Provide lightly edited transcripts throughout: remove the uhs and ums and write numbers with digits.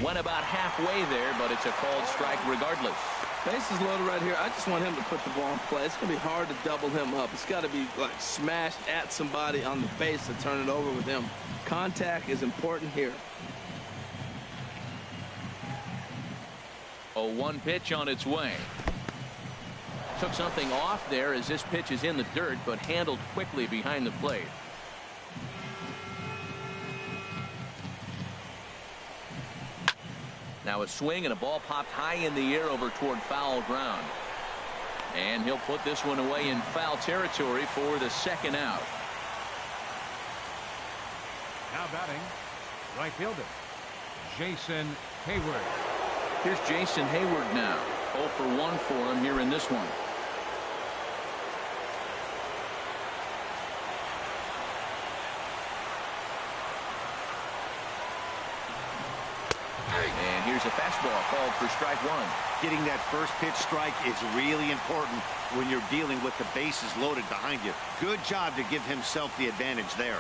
Went about halfway there, but it's a called strike regardless. Bases loaded right here. I just want him to put the ball in play. It's going to be hard to double him up. It's got to be like smashed at somebody on the base to turn it over with him. Contact is important here. 0-1 pitch on its way. Took something off there as this pitch is in the dirt, but handled quickly behind the plate. Now a swing and a ball popped high in the air over toward foul ground. And he'll put this one away in foul territory for the second out. Now batting, right fielder, Jason Hayward. Here's Jason Hayward now. 0 for 1 for him here in this one. And here's a fastball called for strike one. Getting that first pitch strike is really important when you're dealing with the bases loaded behind you. Good job to give himself the advantage there.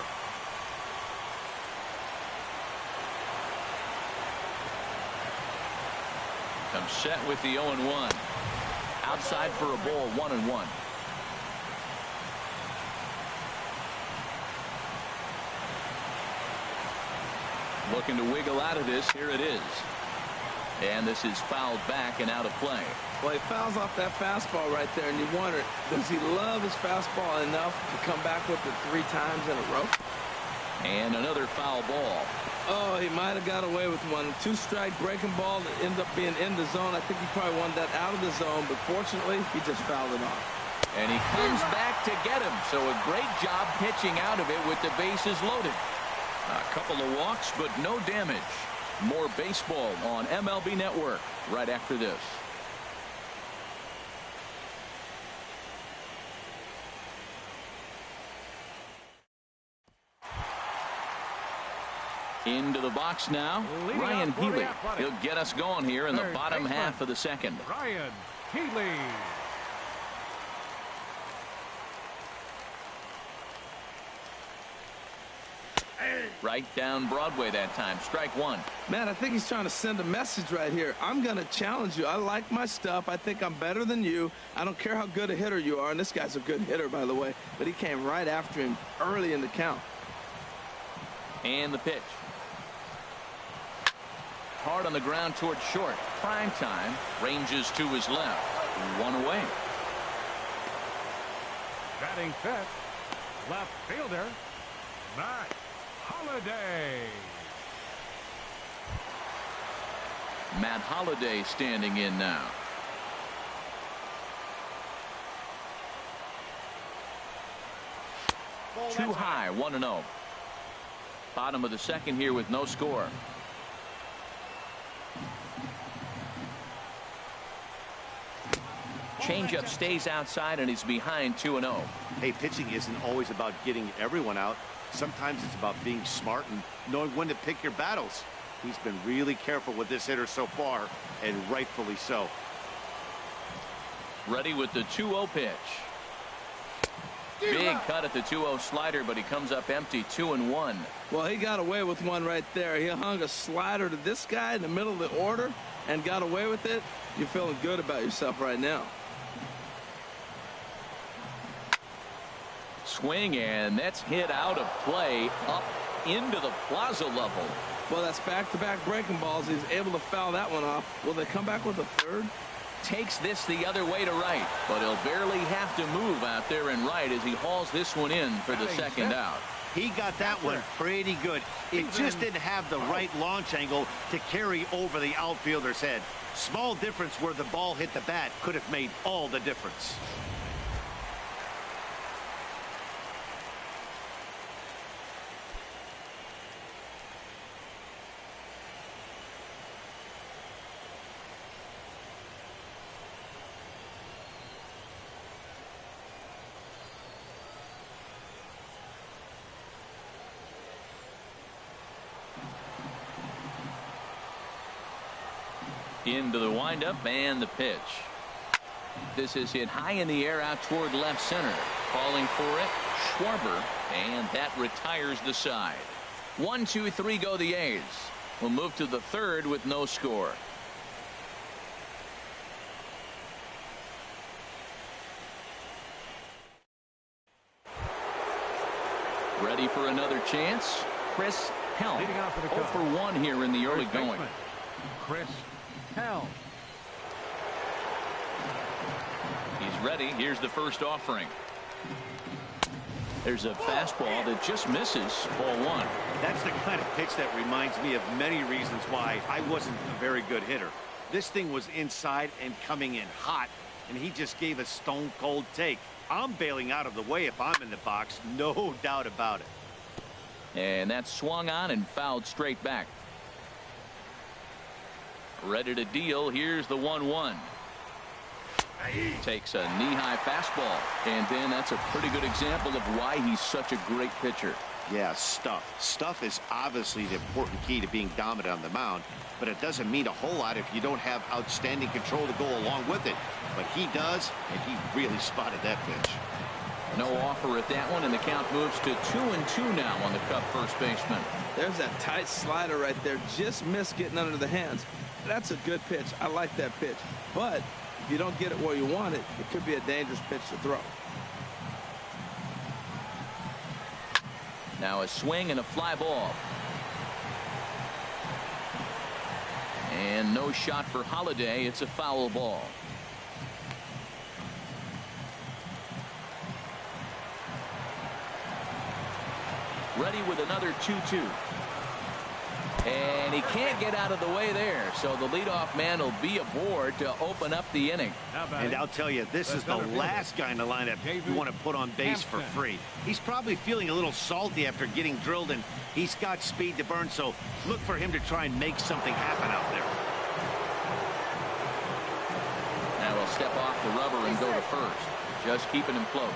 Comes set with the 0-1. Outside for a ball, 1-1. Looking to wiggle out of this. Here it is. And this is fouled back and out of play. Well, he fouls off that fastball right there, and you wonder, does he love his fastball enough to come back with it 3 times in a row? And another foul ball. Oh, he might have got away with one. 2-strike breaking ball that ended up being in the zone. I think he probably wanted that out of the zone, but fortunately, he just fouled it off. And he comes back to get him. So a great job pitching out of it with the bases loaded. A couple of walks, but no damage. More baseball on MLB Network right after this. Into the box now, Ryan Healy. He'll get us going here in the bottom half of the second. Ryan Healy. Right down Broadway that time. Strike one. Man, I think he's trying to send a message right here. I'm going to challenge you. I like my stuff. I think I'm better than you. I don't care how good a hitter you are. And this guy's a good hitter, by the way. But he came right after him early in the count. And the pitch. Hard on the ground toward short. Prime time. Ranges to his left. 1 away. Batting fifth, left fielder, Matt Holliday. Matt Holliday standing in now. Too high, 1-0. Bottom of the second here with no score. Changeup stays outside and he's behind 2-0. Hey, pitching isn't always about getting everyone out. Sometimes it's about being smart and knowing when to pick your battles. He's been really careful with this hitter so far, and rightfully so. Ready with the 2-0 pitch. Big cut at the 2-0 slider, but he comes up empty. 2-1. Well, he got away with one right there. He hung a slider to this guy in the middle of the order and got away with it. You're feeling good about yourself right now. Swing, and that's hit out of play up into the plaza level. Well, that's back-to-back breaking balls. He's able to foul that one off. Will they come back with a third? Takes this the other way to right, but he'll barely have to move out there and right as he hauls this one in for the second out. He got that one pretty good. It just didn't have the right launch angle to carry over the outfielder's head. Small difference where the ball hit the bat could have made all the difference. Into the windup and the pitch. This is hit high in the air out toward left center. Calling for it, Schwarber, and that retires the side. 1-2-3 go the A's. We'll move to the third with no score. Ready for another chance. Chris Helm. Leading off for the 0 for 1 here in the early Third going. baseman, Chris Helm. He's ready. Here's the first offering. There's a fastball that just misses. Ball 1. That's the kind of pitch that reminds me of many reasons why I wasn't a very good hitter. This thing was inside and coming in hot, and he just gave a stone-cold take. I'm bailing out of the way if I'm in the box, no doubt about it. And that's swung on and fouled straight back. Ready to deal. Here's the 1-1. Takes a knee-high fastball, and then that's a pretty good example of why he's such a great pitcher. Yeah, stuff is obviously the important key to being dominant on the mound, but it doesn't mean a whole lot if you don't have outstanding control to go along with it. But he does, and he really spotted that pitch. No offer at that one, and the count moves to 2-2 now on the Cub first baseman. There's that tight slider right there. Just missed getting under the hands. That's a good pitch. I like that pitch. But if you don't get it where you want it, it could be a dangerous pitch to throw. Now a swing and a fly ball. And no shot for Holiday. It's a foul ball. Ready with another 2-2. And he can't get out of the way there, so the leadoff man will be aboard to open up the inning. And I'll tell you, this is the last guy in the lineup you want to put on base for free. He's probably feeling a little salty after getting drilled, and he's got speed to burn, so look for him to try and make something happen out there. Now he'll step off the rubber and go to first, just keeping him close.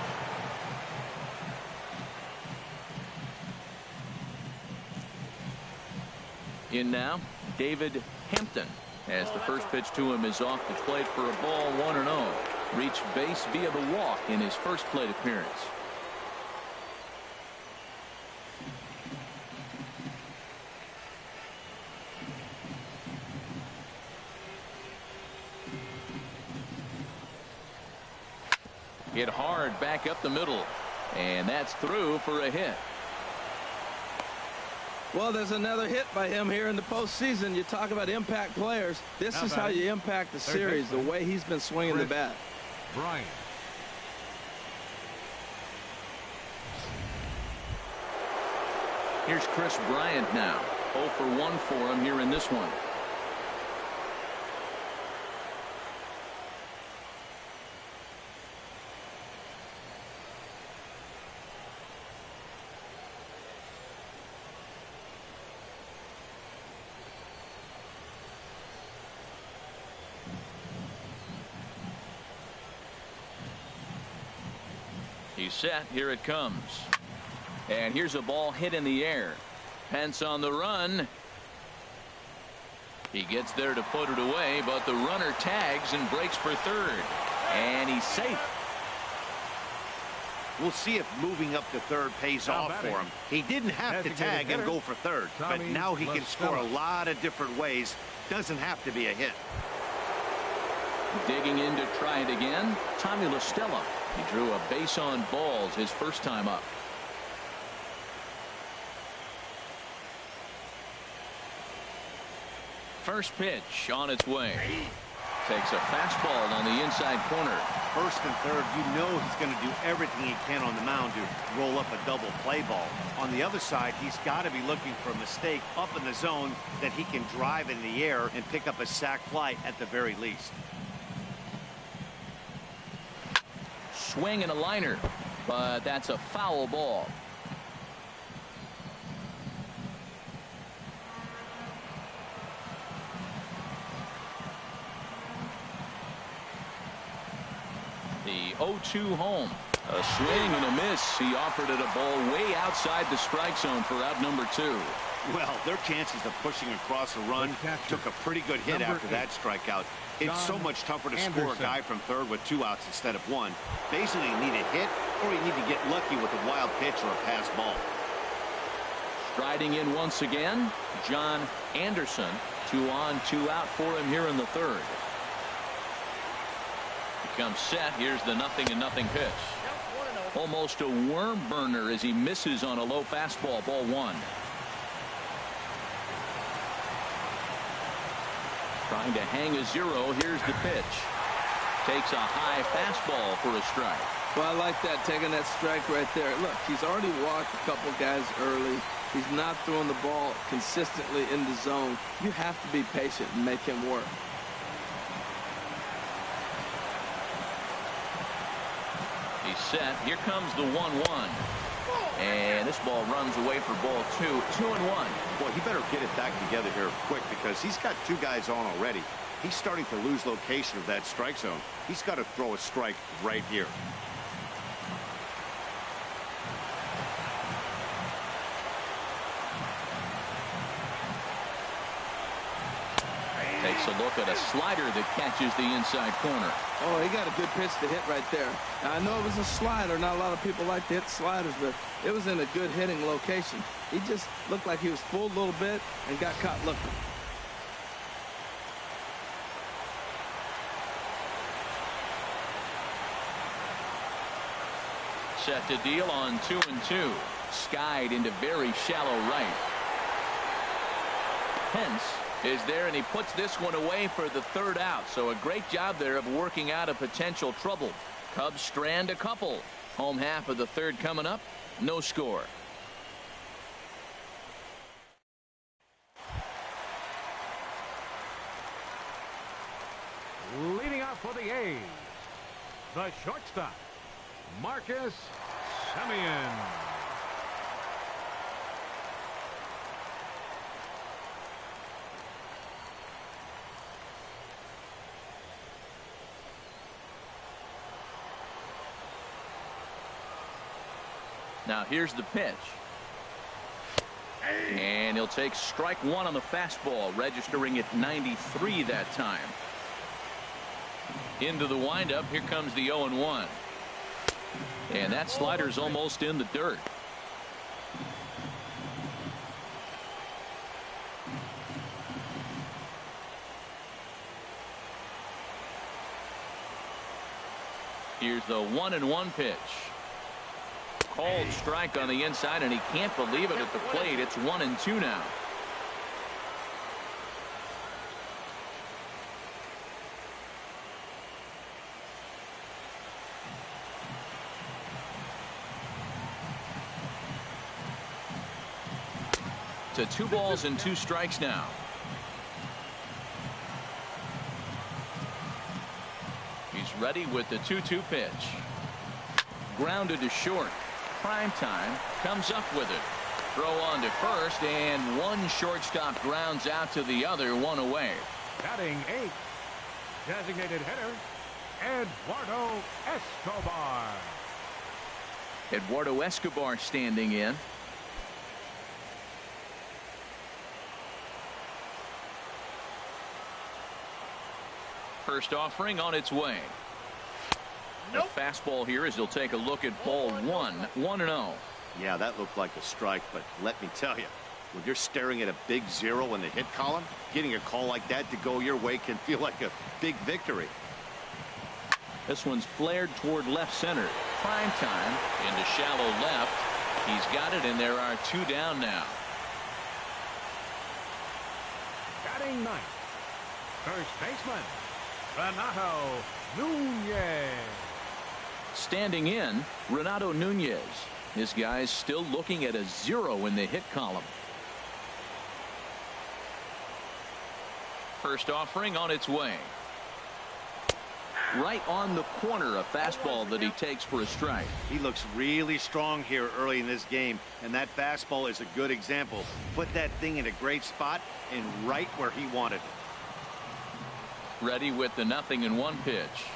In now, David Hampton, as the first pitch to him is off the plate for a ball 1-0. Reached base via the walk in his first plate appearance. Hit hard back up the middle, and that's through for a hit. Well, there's another hit by him here in the postseason. You talk about impact players. This is how you impact the series, the way he's been swinging the bat. Bryant. Here's Chris Bryant now. 0 for 1 for him here in this one. He's set. Here it comes. And here's a ball hit in the air. Pence on the run. He gets there to put it away, but the runner tags and breaks for third. And he's safe. We'll see if moving up to third pays off for him. He didn't have to tag and go for third, but now he can score a lot of different ways. Doesn't have to be a hit. Digging in to try it again, Tommy La Stella. He drew a base on balls his first time up. First pitch on its way. Takes a fastball on the inside corner. First and third, you know he's going to do everything he can on the mound to roll up a double play ball. On the other side, he's got to be looking for a mistake up in the zone that he can drive in the air and pick up a sac fly at the very least. Swing and a liner, but that's a foul ball. The 0-2 home. A swing and a miss. He offered it a ball way outside the strike zone for out number 2. Well, their chances of pushing across a run took a pretty good hit after that strikeout. It's so much tougher to score a guy from third with 2 outs instead of 1. Basically, you need a hit or you need to get lucky with a wild pitch or a pass ball. Striding in once again, John Anderson. 2 on, 2 out for him here in the third. He comes set. Here's the 0-0 pitch. Almost a worm burner as he misses on a low fastball. Ball 1. Trying to hang a 0. Here's the pitch. Takes a high fastball for a strike. Well, I like that, taking that strike right there. Look, he's already walked a couple guys early. He's not throwing the ball consistently in the zone. You have to be patient and make him work. He's set. Here comes the 1-1. And this ball runs away for ball 2. 2-1. Boy, he better get it back together here quick because he's got 2 guys on already. He's starting to lose location of that strike zone. He's got to throw a strike right here. Takes a look at a slider that catches the inside corner. Oh, he got a good pitch to hit right there. Now, I know it was a slider. Not a lot of people like to hit sliders, but it was in a good hitting location. He just looked like he was fooled a little bit and got caught looking. Set to deal on 2-2. Skied into very shallow right. Pence is there, and he puts this one away for the third out. So a great job there of working out a potential trouble. Cubs strand a couple. Home half of the third coming up. No score. Leading off for the A's, the shortstop, Marcus Semien. Now here's the pitch. And he'll take strike 1 on the fastball, registering at 93 that time. Into the windup. Here comes the 0-1. And that slider's almost in the dirt. Here's the 1-1 pitch. Called strike on the inside, and he can't believe it at the plate. It's 1-2 now. To 2 balls and 2 strikes now. He's ready with the 2-2 pitch. Grounded to short. Prime time comes up with it. Throw on to first, and one shortstop grounds out to the other, 1 away. Batting 8, designated hitter, Eduardo Escobar. Eduardo Escobar standing in. First offering on its way. The fastball here as he'll take a look at ball 1. 1-0. Yeah, that looked like a strike, but let me tell you, when you're staring at a big 0 in the hit column, getting a call like that to go your way can feel like a big victory. This one's flared toward left center. Prime time into shallow left. He's got it, and there are 2 down now. Batting 9th, first baseman, Renato Nunez. Standing in, Renato Nunez. This guy's still looking at a 0 in the hit column. First offering on its way. Right on the corner, a fastball that he takes for a strike. He looks really strong here early in this game, and that fastball is a good example. Put that thing in a great spot and right where he wanted it. Ready with the 0-1 pitch.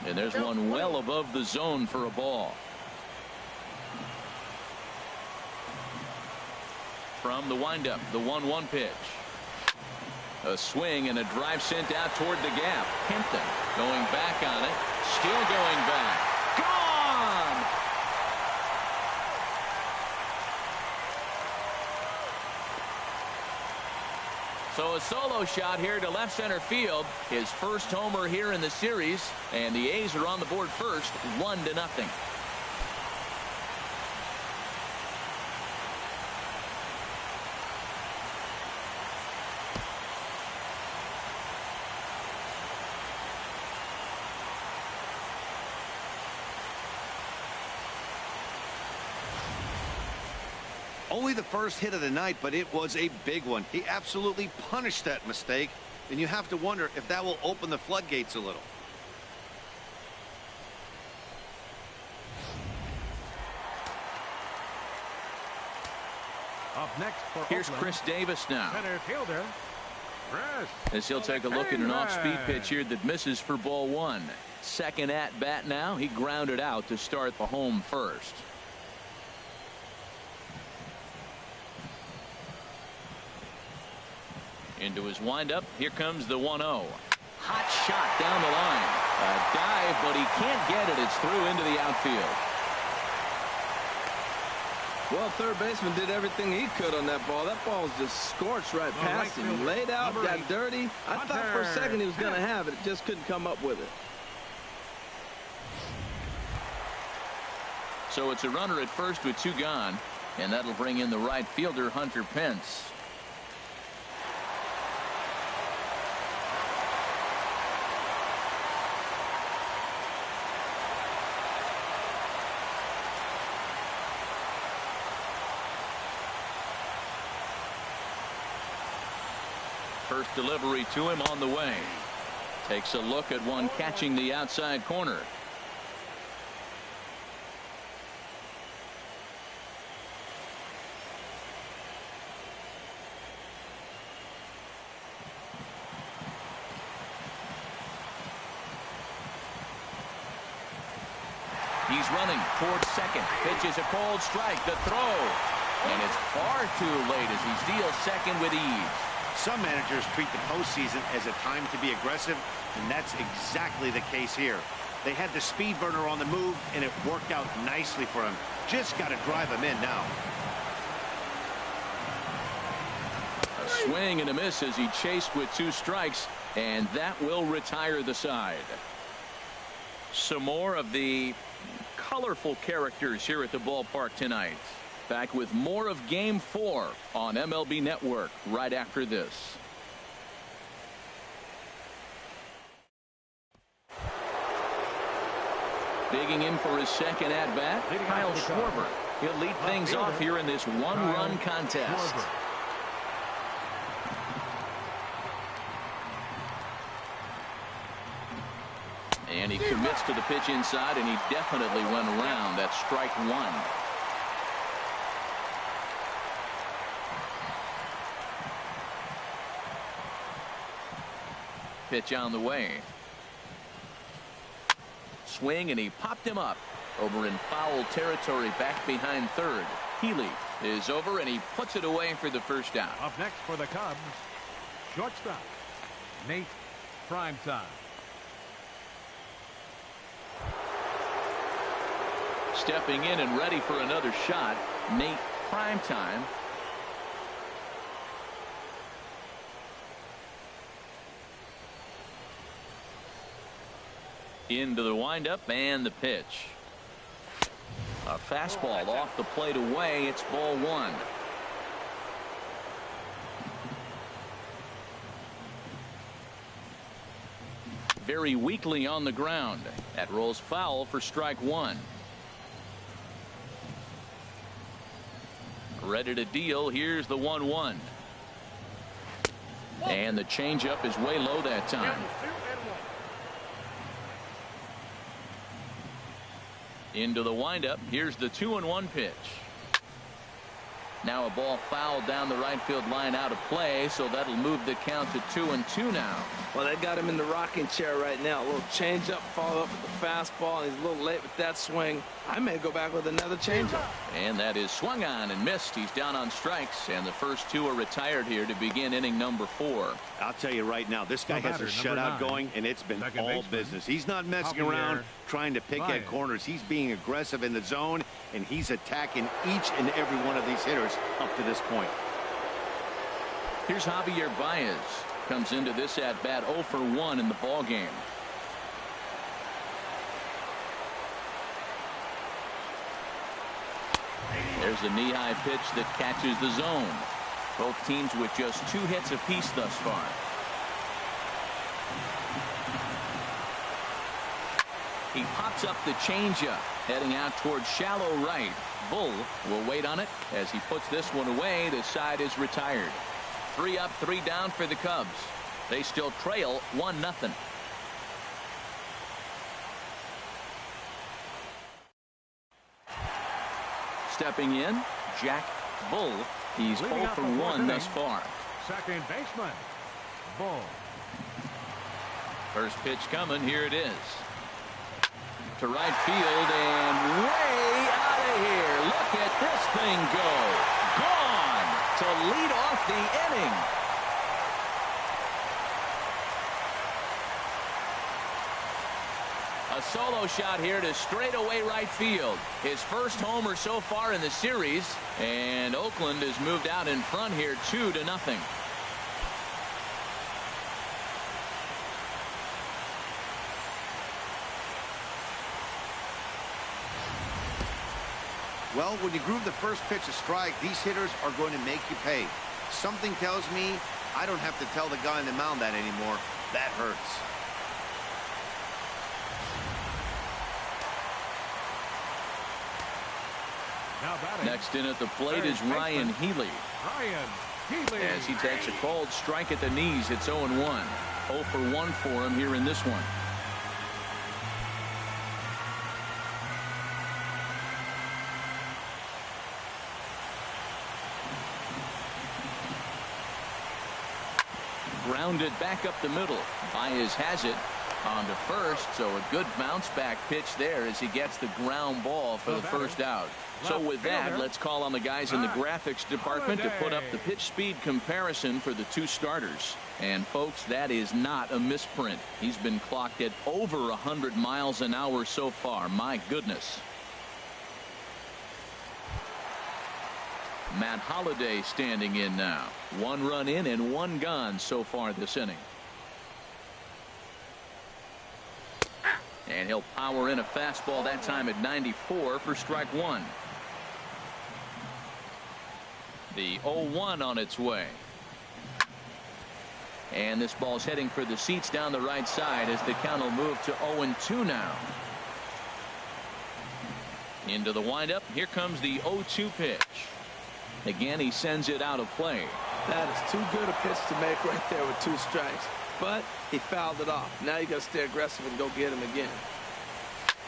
And there's one well above the zone for a ball. From the windup, the 1-1 pitch. A swing and a drive sent out toward the gap. Kempton going back on it. Still going back. Gone! So a solo shot here to left center field. His first homer here in the series. And the A's are on the board first, 1-0. Only the first hit of the night, but it was a big one. He absolutely punished that mistake, and you have to wonder if that will open the floodgates a little. Up next for Here's Oakland, Chris Davis now, center fielder, Chris. as he'll take a look at an off-speed pitch here that misses for ball one. Second at bat now. He grounded out to start the home first. Into his windup. Here comes the 1-0. Hot shot down the line. A dive, but he can't get it. It's through into the outfield. Well, third baseman did everything he could on that ball. That ball was just scorched right past him. Laid out, got dirty. I thought for a second he was going to have it. Just couldn't come up with it. So it's a runner at first with 2 gone. And that'll bring in the right fielder, Hunter Pence. First delivery to him on the way. Takes a look at one catching the outside corner. He's running towards second. Pitches a cold strike. The throw. And it's far too late as he steals second with ease. Some managers treat the postseason as a time to be aggressive, and that's exactly the case here. They had the speed burner on the move, and it worked out nicely for him. Just got to drive him in now. A swing and a miss as he chased with 2 strikes, and that will retire the side. Some more of the colorful characters here at the ballpark tonight. Back with more of Game 4 on MLB Network right after this. Digging in for his second at-bat, Kyle Schwarber. He'll lead things off here in this one-run contest. And he commits to the pitch inside, and he definitely went around. That's strike 1. Pitch on the way. Swing, and he popped him up over in foul territory back behind third. Healy is over, and he puts it away for the first out. Up next for the Cubs, shortstop, Nate Primetime. Stepping in and ready for another shot, Nate Primetime. Into the windup and the pitch. A fastball off the plate away. It's ball 1. Very weakly on the ground. That rolls foul for strike 1. Ready to deal. Here's the 1-1. And the changeup is way low that time. Into the windup. Here's the 2-1 pitch. Now a ball fouled down the right field line out of play, so that'll move the count to 2-2 now. Well, they got him in the rocking chair right now. A little changeup, followed up with the fastball, and he's a little late with that swing. I may go back with another changeup. And that is swung on and missed. He's down on strikes, and the first 2 are retired here to begin inning number 4. I'll tell you right now, this guy has a shutout going, and it's been all business. He's not messing around trying to pick at corners. He's being aggressive in the zone, and he's attacking each and every one of these hitters up to this point. Here's Javier Baez. Comes into this at bat 0 for 1 in the ball game. There's a knee-high pitch that catches the zone. Both teams with just 2 hits apiece thus far. He pops up the changeup, heading out towards shallow right. Bull will wait on it as he puts this one away. The side is retired. 3 up, 3 down for the Cubs. They still trail 1-0. Stepping in, Jack Bull. He's 0 for 1 thus far. Second baseman, Bull. First pitch coming. Here it is. To right field and way out of here. Look at this thing go. Gone to lead off the inning. A solo shot here to straightaway right field. His first homer so far in the series, and Oakland has moved out in front here 2-0. Well, when you groove the first pitch a strike, these hitters are going to make you pay. Something tells me I don't have to tell the guy on the mound that anymore. That hurts. Next in at the plate is Ryan Healy. As he takes a cold strike at the knees, it's 0-1. 0 for 1 for him here in this one. Grounded back up the middle. Baez has it on to first, so a good bounce back pitch there as he gets the ground ball for the first out. So with that, let's call on the guys in the graphics department to put up the pitch speed comparison for the 2 starters. And folks, that is not a misprint. He's been clocked at over 100 miles an hour so far. My goodness. Matt Holliday standing in now. 1 run in and 1 gone so far this inning. And he'll power in a fastball that time at 94 for strike 1. The 0-1 on its way. And this ball's heading for the seats down the right side as the count will move to 0-2 now. Into the windup. Here comes the 0-2 pitch. Again, he sends it out of play. That is too good a pitch to make right there with 2 strikes. But he fouled it off. Now you got to stay aggressive and go get him again.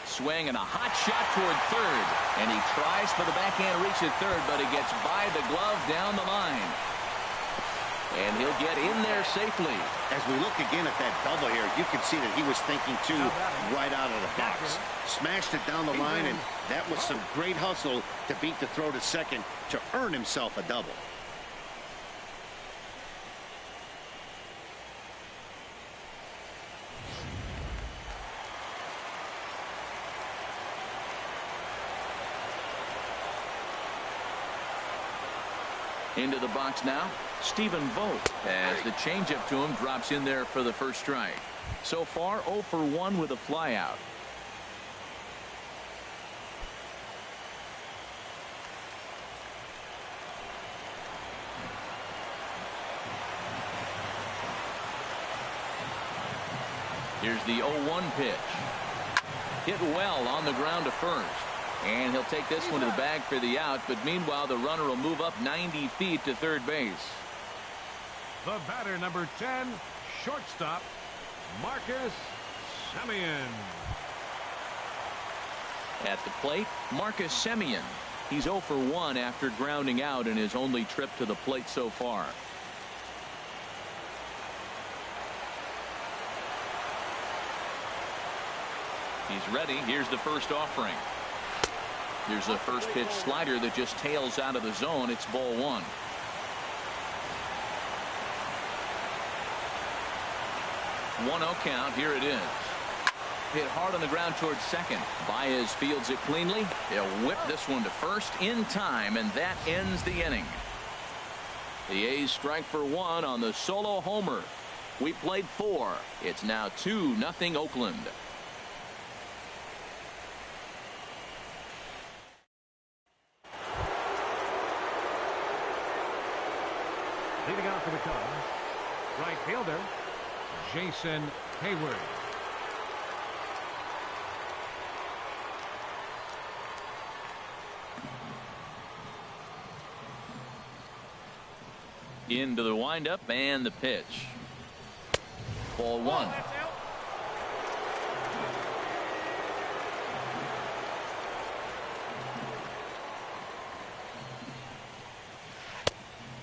Swing and a hot shot toward third. And he tries for the backhand reach at third, but he gets by the glove down the line. And he'll get in there safely. As we look again at that double here, you can see that he was thinking too right out of the box. Smashed it down the line, and that was some great hustle to beat the throw to second to earn himself a double. Into the box now, Stephen Vogt, as the changeup to him drops in there for the first strike. So far 0 for 1 with a flyout. Here's the 0-1 pitch. Hit well on the ground to first. And he'll take this one to the bag for the out, but meanwhile the runner will move up 90 feet to third base. The batter, number 10, shortstop, Marcus Semien. At the plate, Marcus Semien. He's 0 for 1 after grounding out in his only trip to the plate so far. He's ready. Here's the first offering. Here's a first pitch slider that just tails out of the zone. It's ball 1. One 0 count. Here it is. Hit hard on the ground towards second. Baez fields it cleanly. He'll whip this one to first in time, and that ends the inning. The A's strike for one on the solo homer. We played 4. It's now 2-0 Oakland. Leading out for the Cubs, right fielder, Jason Hayward. Into the windup and the pitch. Ball 1.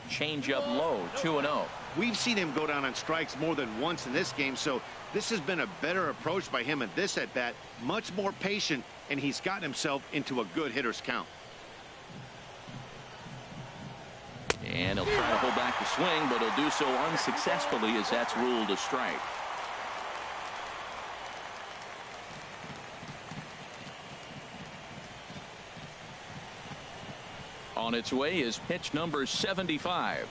Change up low, 2-0. We've seen him go down on strikes more than once in this game, so this has been a better approach by him at this at-bat. Much more patient, and he's gotten himself into a good hitter's count. And he'll try to hold back the swing, but he'll do so unsuccessfully as that's ruled a strike. On its way is pitch number 75.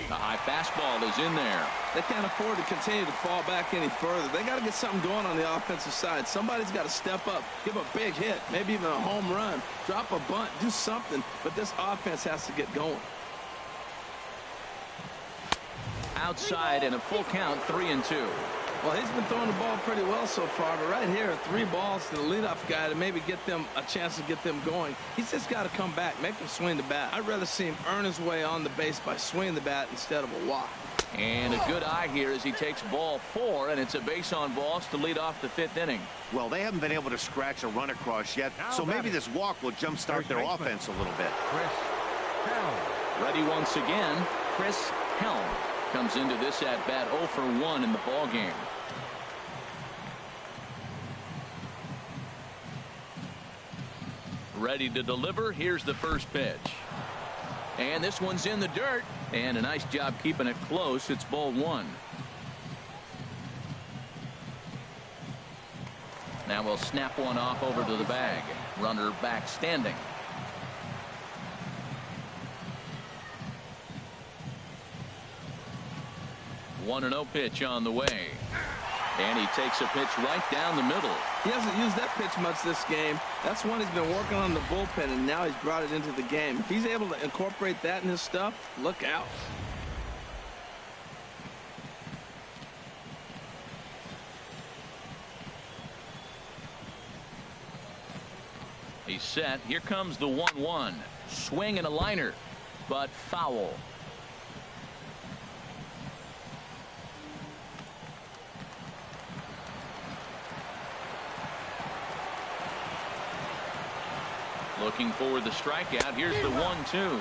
The high fastball is in there. They can't afford to continue to fall back any further. They got to get something going on the offensive side. Somebody's got to step up, give a big hit, maybe even a home run, drop a bunt, do something. But this offense has to get going. Outside and a full count, 3-2. Well, he's been throwing the ball pretty well so far, but right here, 3 balls to the leadoff guy to maybe get them a chance to get them going. He's just got to come back, make him swing the bat. I'd rather see him earn his way on the base by swinging the bat instead of a walk. And a good eye here as he takes ball 4, and it's a base on balls to lead off the 5th inning. Well, they haven't been able to scratch a run across yet, so maybe this walk will jumpstart their offense a little bit. Chris Helm. Ready once again, Chris Helm comes into this at-bat 0 for 1 in the ball game. Ready to deliver. Here's the first pitch. And this one's in the dirt. And a nice job keeping it close. It's ball 1. Now we'll snap one off over to the bag. Runner back standing. 1-0 pitch on the way. And he takes a pitch right down the middle. He hasn't used that pitch much this game. That's one he's been working on the bullpen, and now he's brought it into the game. If he's able to incorporate that in his stuff, look out. He's set. Here comes the 1-1. Swing and a liner, but foul. Looking for the strikeout. Here's the 1-2.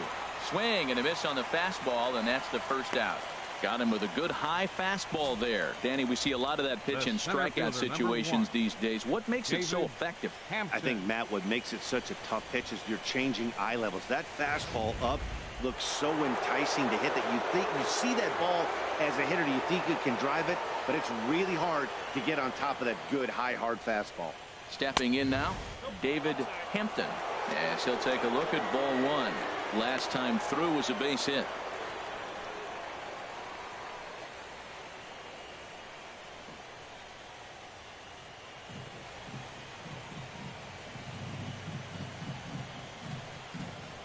Swing and a miss on the fastball, and that's the first out. Got him with a good high fastball there. Danny, we see a lot of that pitch in strikeout situations these days. What makes it so effective? I think, Matt, what makes it such a tough pitch is you're changing eye levels. That fastball up looks so enticing to hit that you think you see that ball as a hitter. You think you can drive it, but it's really hard to get on top of that good high hard fastball. Stepping in now, David Hampton. As he'll take a look at ball 1. Last time through was a base hit.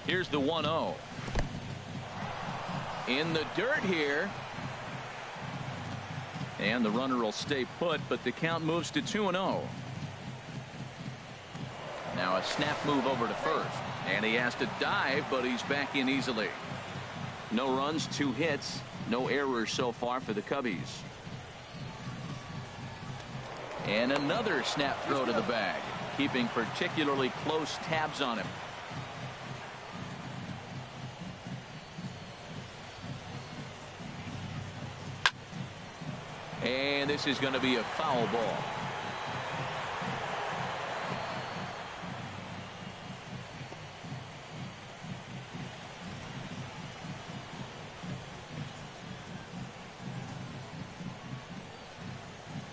Here's the 1-0. In the dirt here. And the runner will stay put, but the count moves to 2-0. Now a snap move over to first. And he has to dive, but he's back in easily. No runs, 2 hits, no errors so far for the Cubbies. And another snap throw to the bag, keeping particularly close tabs on him. And this is going to be a foul ball.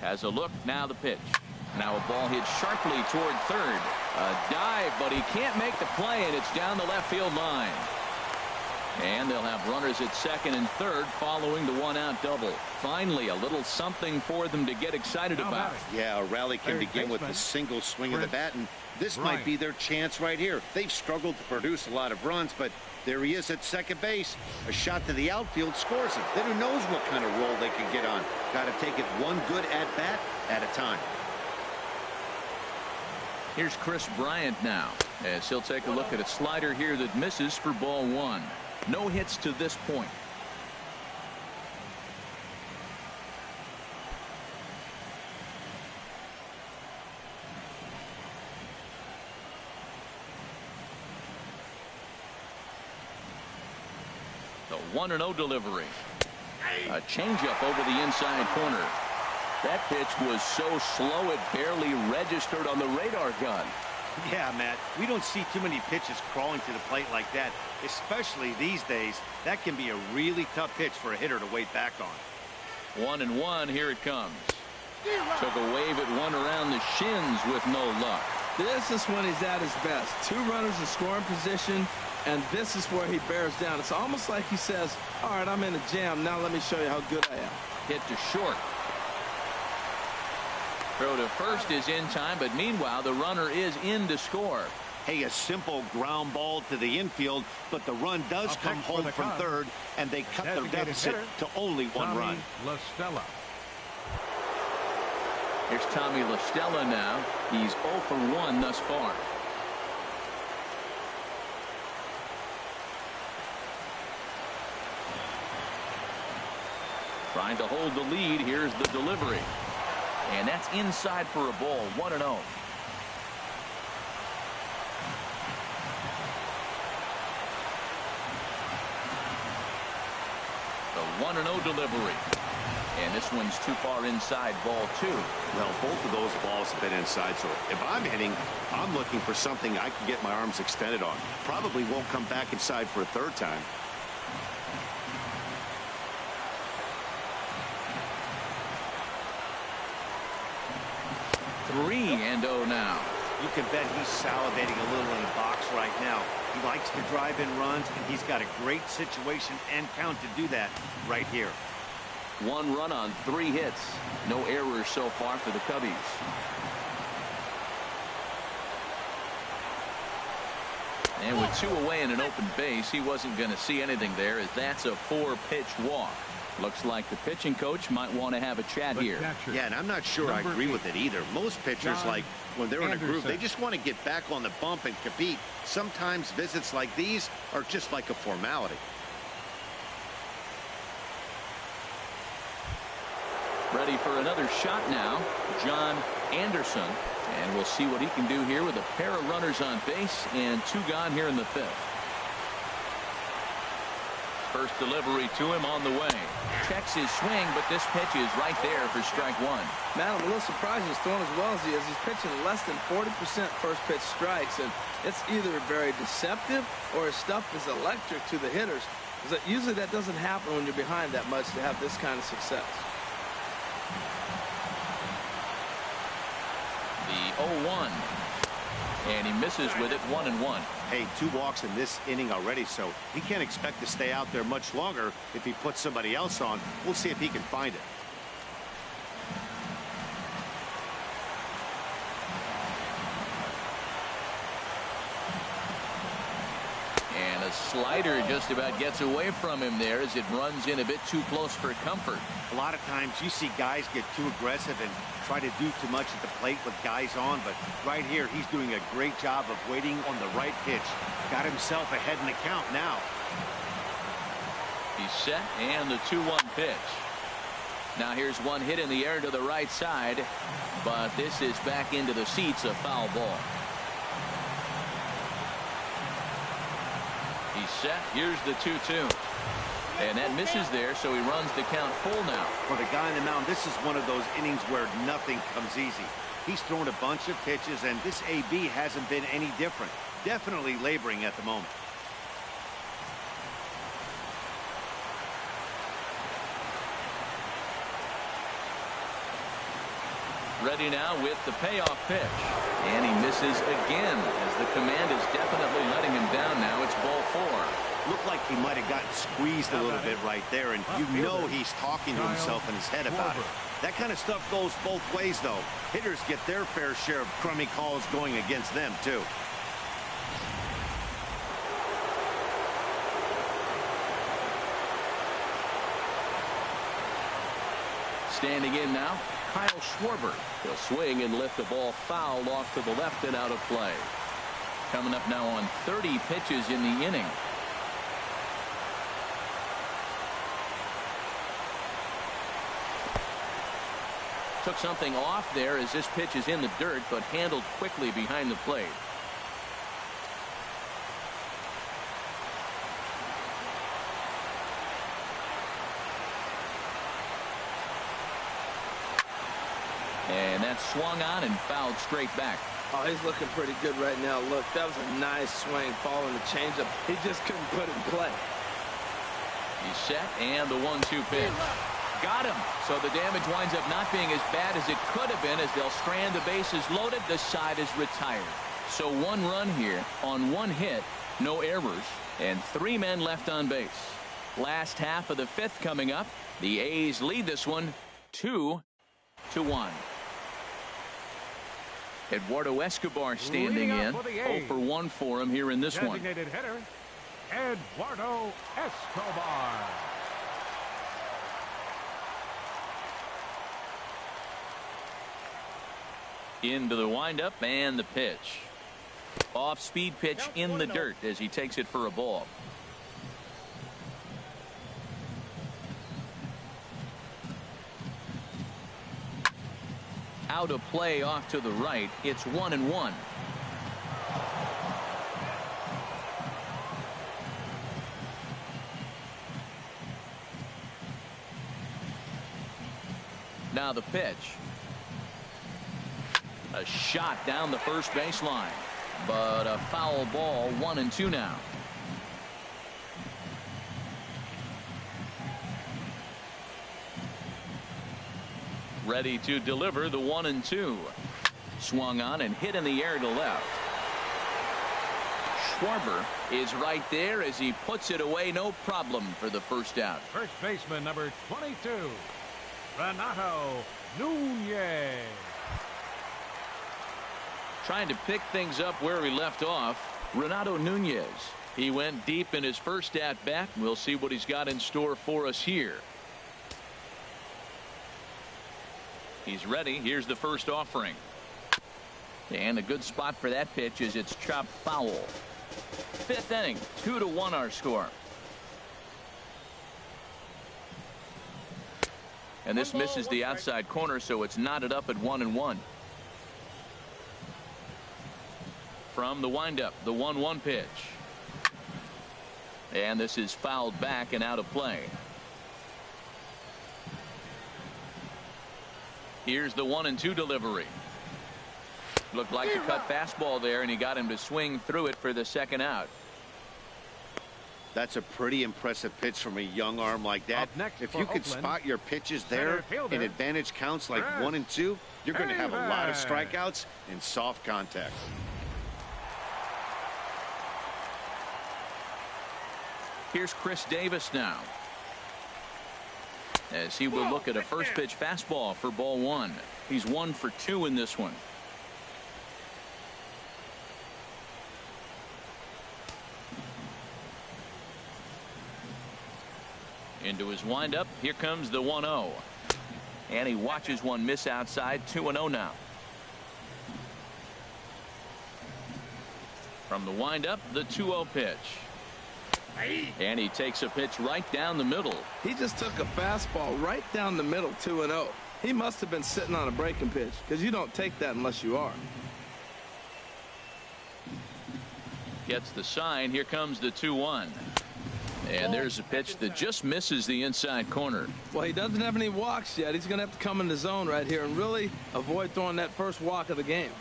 Has a look, now the pitch. Now a ball hit sharply toward third. A dive, but he can't make the play, and it's down the left field line. And they'll have runners at second and third following the one-out double. Finally, a little something for them to get excited about. Yeah, a rally can begin with a single swing of the bat, and this might be their chance right here. They've struggled to produce a lot of runs, but there he is at second base. A shot to the outfield scores him. Then who knows what kind of roll they can get on. Got to take it one good at-bat at a time. Here's Chris Bryant now, as he'll take a look at a slider here that misses for ball one. No hits to this point. The 1-0 delivery. A changeup over the inside corner. That pitch was so slow it barely registered on the radar gun. Yeah, Matt, we don't see too many pitches crawling to the plate like that, especially these days. That can be a really tough pitch for a hitter to wait back on. 1-1, here it comes. Took a wave at one around the shins with no luck. This is when he's at his best. Two runners in scoring position, and this is where he bears down. It's almost like he says, all right, I'm in a jam. Now let me show you how good I am. Hit to short. Throw to first is in time, but meanwhile the runner is in to score. Hey, a simple ground ball to the infield, but the run does come home from third, and they cut their deficit to only one run. LaStella. Here's Tommy LaStella now. He's 0 for 1 thus far. Trying to hold the lead. Here's the delivery. And that's inside for a ball. 1-0. The 1-0 delivery. And this one's too far inside, ball 2. Well, both of those balls have been inside, so if I'm hitting, I'm looking for something I can get my arms extended on. Probably won't come back inside for a third time. 3-0 now. You can bet he's salivating a little in the box right now. He likes to drive in runs, and he's got a great situation and count to do that right here. 1 run on 3 hits. No errors so far for the Cubbies. And with 2 away and an open base, he wasn't going to see anything there, as that's a 4-pitch walk. Looks like the pitching coach might want to have a chat here. Yeah, and I'm not sure I agree with it either. Most pitchers, like when they're in a groove, they just want to get back on the bump and compete. Sometimes visits like these are just like a formality. Ready for another shot now, John Anderson. And we'll see what he can do here with a pair of runners on base and 2 gone here in the 5th. First delivery to him on the way. Checks his swing, but this pitch is right there for strike 1. Man, I'm a little surprised he's throwing as well as he is. He's pitching less than 40% first pitch strikes, and it's either very deceptive or his stuff is electric to the hitters. Because usually that doesn't happen when you're behind that much to have this kind of success. The 0-1. And he misses with it. 1-1. Hey, 2 walks in this inning already, so he can't expect to stay out there much longer if he puts somebody else on. We'll see if he can find it. And a slider just about gets away from him there as it runs in a bit too close for comfort. A lot of times you see guys get too aggressive and try to do too much at the plate with guys on, but right here he's doing a great job of waiting on the right pitch. Got himself ahead in the count now. He's set, and the 2-1 pitch. Now here's one hit in the air to the right side, but this is back into the seats, a foul ball. He's set. Here's the 2-2. And that misses there, so he runs the count full now. For the guy on the mound, this is one of those innings where nothing comes easy. He's thrown a bunch of pitches, and this AB hasn't been any different. Definitely laboring at the moment. Ready now with the payoff pitch. And he misses again as the command is definitely letting him down now. It's ball 4. Looked like he might have gotten squeezed a little bit right there, and you know he's talking to himself in his head about it. That kind of stuff goes both ways, though. Hitters get their fair share of crummy calls going against them, too. Standing in now, Kyle Schwarber. He'll swing and lift the ball foul off to the left and out of play. Coming up now on 30 pitches in the inning. Took something off there as this pitch is in the dirt, but handled quickly behind the plate. And that's swung on and fouled straight back. Oh, he's looking pretty good right now. Look, that was a nice swing, following the changeup. He just couldn't put it in play. He's set, and the 1-2 pitch. Got him. So the damage winds up not being as bad as it could have been as they'll strand the bases loaded. The side is retired. So 1 run here on 1 hit, no errors, and 3 men left on base. Last half of the 5th coming up. The A's lead this one 2-1. Eduardo Escobar standing in. 0 for 1 for him here in this one. Designated hitter, Eduardo Escobar. Into the windup and the pitch. Off speed pitch in the dirt as he takes it for a ball. Out of play off to the right. It's 1-1. Now the pitch. A shot down the first baseline, but a foul ball. 1-2 now. Ready to deliver the 1-2. Swung on and hit in the air to left. Schwarber is right there as he puts it away. No problem for the first out. First baseman number 22, Renato Nunez. Trying to pick things up where we left off. Renato Nunez. He went deep in his first at bat. We'll see what he's got in store for us here. He's ready. Here's the first offering. And a good spot for that pitch is it's chopped foul. 5th inning, 2-1 our score. And this misses the outside corner, so it's knotted up at 1-1. From the windup, the 1-1 pitch. And this is fouled back and out of play. Here's the 1-2 delivery. Looked like a cut fastball there, and he got him to swing through it for the second out. That's a pretty impressive pitch from a young arm like that. If you could spot your pitches there in advantage counts like 1 and 2, you're going to have a lot of strikeouts and soft contact. Here's Chris Davis now, as he will look at a first pitch fastball for ball 1. He's 1 for 2 in this one. Into his windup. Here comes the 1-0. And he watches one miss outside. 2-0 now. From the windup, the 2-0 pitch. And he takes a pitch right down the middle. He just took a fastball right down the middle. 2-0. He must have been sitting on a breaking pitch, because you don't take that unless you are. Gets the sign. Here comes the 2-1. And there's a pitch that just misses the inside corner. Well, he doesn't have any walks yet. He's going to have to come in the zone right here and really avoid throwing that first walk of the game.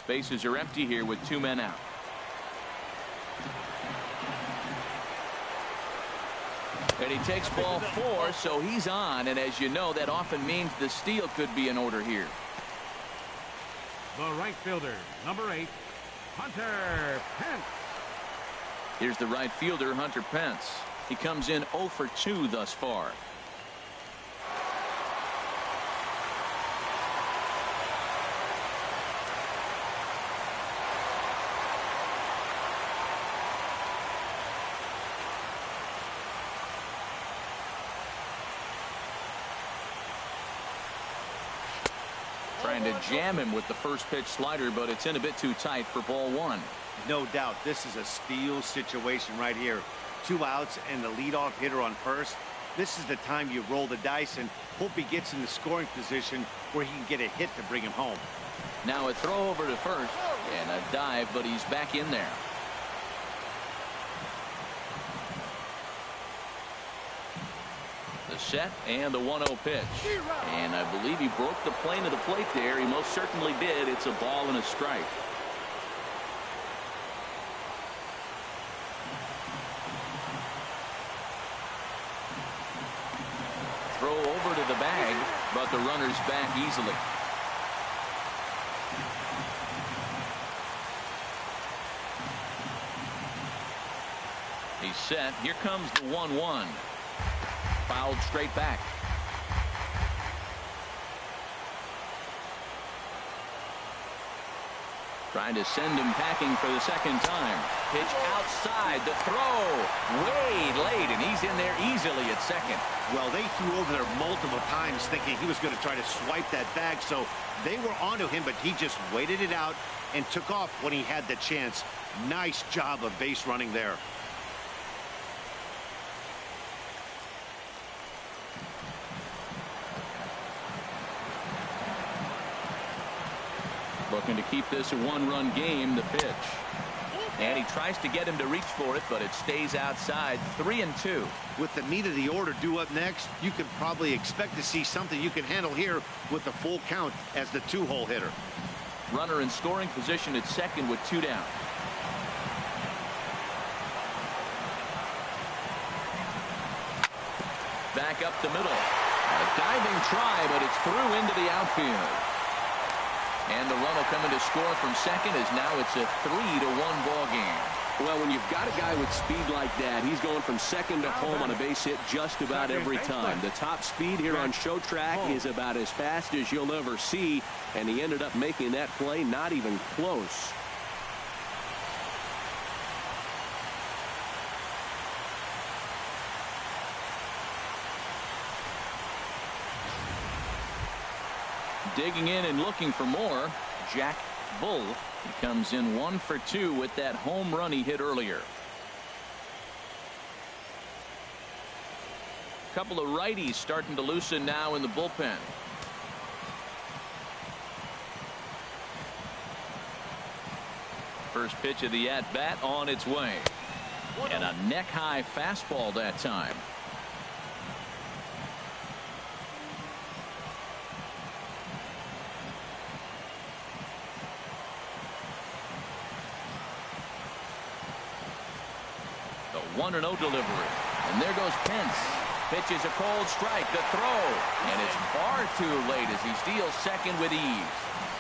Bases are empty here with 2 men out. And he takes ball 4, so he's on. And as you know, that often means the steal could be in order here. The right fielder, number 8, Hunter Pence. Here's the right fielder, Hunter Pence. He comes in 0 for 2 thus far. Trying to jam him with the first pitch slider, but it's in a bit too tight for ball 1. No doubt this is a steal situation right here. 2 outs and the leadoff hitter on first. This is the time you roll the dice and hope he gets in the scoring position where he can get a hit to bring him home. Now a throw over to first and a dive, but he's back in there. The set and the 1-0 pitch. And I believe he broke the plane of the plate there. He most certainly did. It's a ball and a strike. Throw over to the bag, but the runner's back easily. He's set. Here comes the 1-1. Fouled straight back. Trying to send him packing for the second time. Pitch outside. The throw way late, and he's in there easily at second. Well, they threw over there multiple times thinking he was going to try to swipe that bag, so they were onto him, but he just waited it out and took off when he had the chance. Nice job of base running there. Looking to keep this a 1-run game. The pitch, and he tries to get him to reach for it, but it stays outside. 3-2. With the meat of the order due up next, you could probably expect to see something you can handle here with the full count as the 2-hole hitter. Runner in scoring position at second with 2 down. Back up the middle. A diving try, but it's through into the outfield. And the run will come in to score from second, as now it's a 3-1 ball game. Well, when you've got a guy with speed like that, he's going from second to home on a base hit just about every time. The top speed here on show track is about as fast as you'll ever see, and he ended up making that play not even close. Digging in and looking for more, Jack Bull. He comes in 1 for 2 with that home run he hit earlier. A couple of righties starting to loosen now in the bullpen. First pitch of the at-bat on its way. And a neck-high fastball that time. The 1-0 delivery. And there goes Pence. Pitches a cold strike. The throw. And it's far too late as he steals second with ease.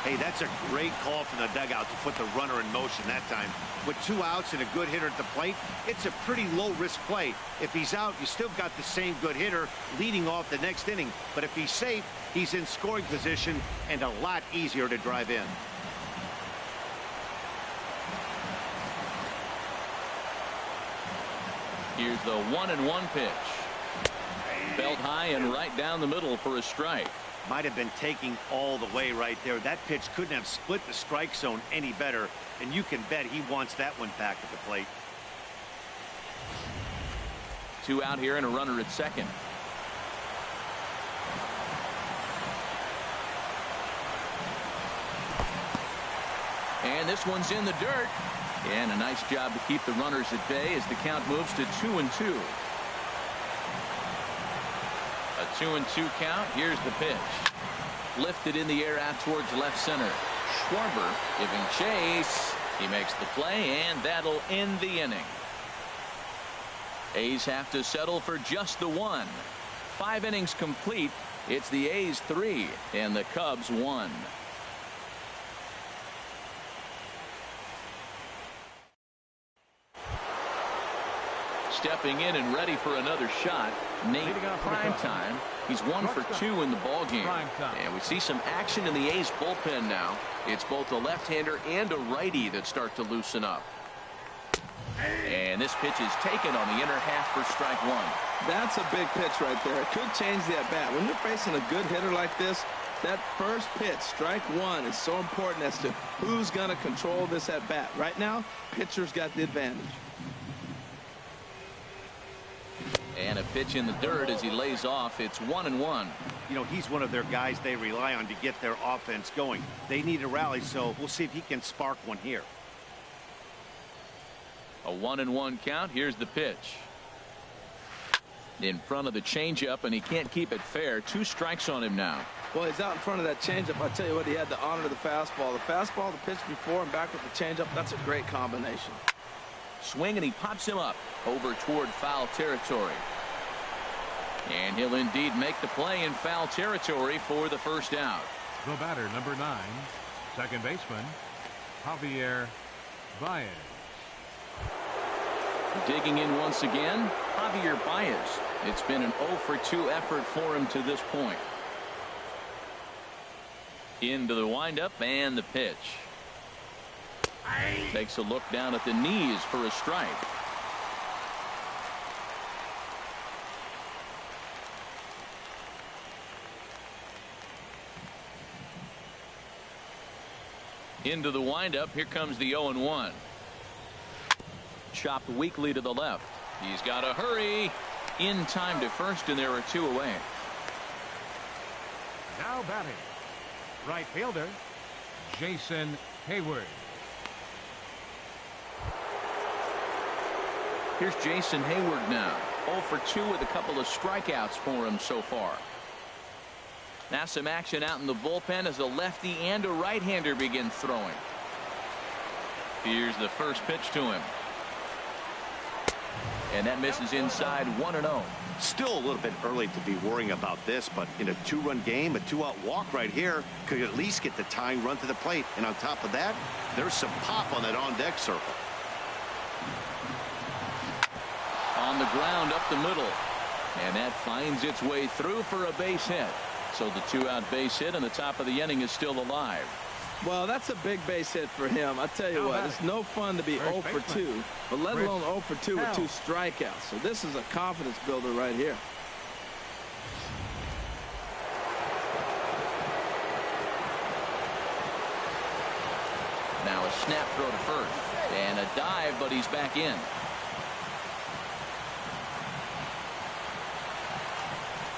Hey, that's a great call from the dugout to put the runner in motion that time. With 2 outs and a good hitter at the plate, it's a pretty low-risk play. If he's out, you still got the same good hitter leading off the next inning. But if he's safe, he's in scoring position and a lot easier to drive in. Here's the 1-1 pitch. Belt high and right down the middle for a strike. Might have been taking all the way right there. That pitch couldn't have split the strike zone any better, and you can bet he wants that one back at the plate. 2 out here and a runner at second. And this one's in the dirt. And a nice job to keep the runners at bay as the count moves to 2-2. A 2-2 count. Here's the pitch. Lifted in the air out towards left center. Schwarber giving chase. He makes the play, and that'll end the inning. A's have to settle for just the 1. 5 innings complete. It's the A's 3 and the Cubs 1. stepping in and ready for another shot. Nate Primetime. He's 1 for 2 in the ball game. And we see some action in the A's bullpen now. It's both a left-hander and a righty that start to loosen up. And this pitch is taken on the inner half for strike one. That's a big pitch right there. It could change the at-bat. When you're facing a good hitter like this, that first pitch, strike one, is so important as to who's going to control this at-bat. Right now, pitcher's got the advantage. And a pitch in the dirt as he lays off. It's 1-1. You know, he's one of their guys they rely on to get their offense going. They need a rally, so we'll see if he can spark one here. A 1-1 count. Here's the pitch. In front of the changeup, and he can't keep it fair. 2 strikes on him now. Well, he's out in front of that changeup. I tell you what, he had to honor the fastball. The fastball, the pitch before, and back with the changeup. That's a great combination. Swing, and he pops him up over toward foul territory. And he'll indeed make the play in foul territory for the first out. The batter, number 9, second baseman, Javier Baez. Digging in once again, Javier Baez. It's been an 0 for 2 effort for him to this point. Into the windup and the pitch. Takes a look down at the knees for a strike. Into the windup. Here comes the 0-1. Chopped weakly to the left. He's got to hurry in time to first, and there are 2 away. Now batting, right fielder Jason Hayward. Here's Jason Hayward now. 0 for 2 with a couple of strikeouts for him so far. Now some action out in the bullpen as a lefty and a right-hander begin throwing. Here's the first pitch to him. And that misses inside. 1-0. Still a little bit early to be worrying about this, but in a 2-run game, a 2-out walk right here could at least get the tying run to the plate. And on top of that, there's some pop on that on-deck circle. On the ground up the middle. And that finds its way through for a base hit. So the 2-out base hit, and the top of the inning is still alive. Well, that's a big base hit for him. I tell you what, it's no fun to be 0 for 2, but let alone 0 for 2 with 2 strikeouts. So this is a confidence builder right here. Now a snap throw to first. And a dive, but he's back in.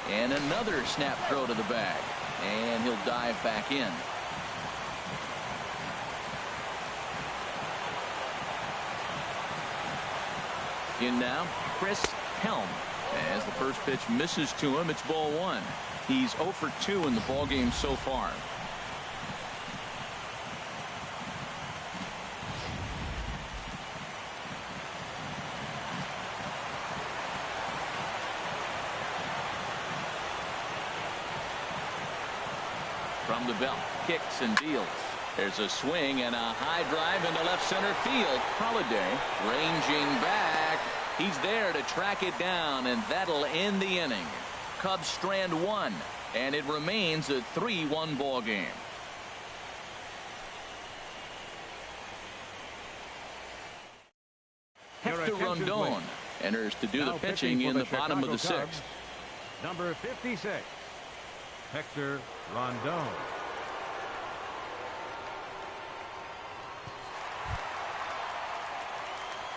And another snap throw to the bag. And he'll dive back in. In now, Chris Helm. As the first pitch misses to him, it's ball 1. He's 0 for 2 in the ball game so far. From the belt, kicks and deals. There's a swing and a high drive into left center field. Holiday ranging back. He's there to track it down, and that'll end the inning. Cubs strand 1, and it remains a 3-1 ball game. Hector Rondon enters to do the pitching in the bottom of the 6th. Number 56, Hector Rondon.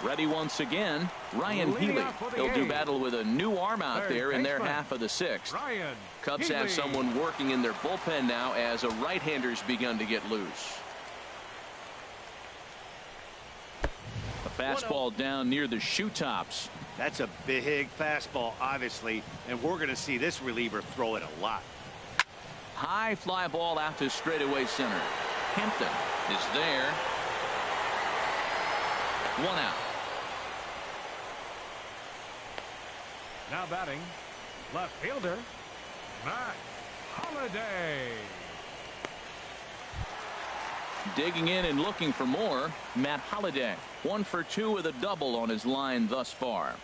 Ready once again, Ryan Healy. He'll do battle with a new arm out there in their half of the 6th. Cubs have someone working in their bullpen now as a right-hander's begun to get loose. A fastball down near the shoe tops. That's a big fastball, obviously, and we're going to see this reliever throw it a lot. High fly ball out to straightaway center. Kempton is there. 1 out. Now batting, left fielder, Matt Holliday. Digging in and looking for more, Matt Holliday. 1 for 2 with a double on his line thus far.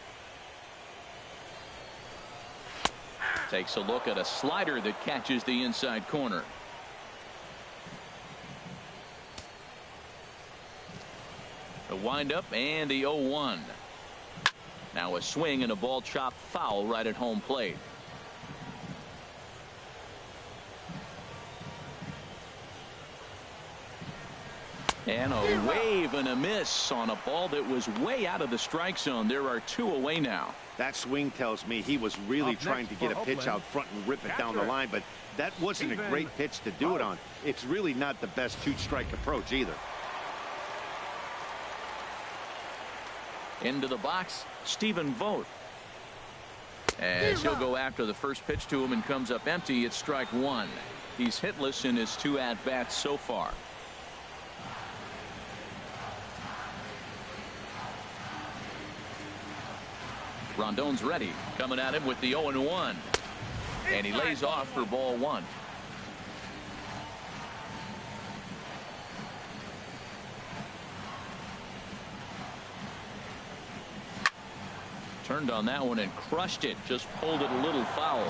Takes a look at a slider that catches the inside corner. The windup and the 0-1. Now a swing and a ball chopped foul right at home plate. And a wave and a miss on a ball that was way out of the strike zone. There are 2 away now. That swing tells me he was really trying to get a pitch out front and rip it down the line, but that wasn't a great pitch to do it on. It's really not the best 2-strike approach either. Into the box, Stephen Vogt. As he'll go after the first pitch to him and comes up empty, it's strike 1. He's hitless in his 2 at-bats so far. Rondon's ready, coming at him with the 0-1. And he lays off for ball 1. Turned on that one and crushed it. Just pulled it a little foul.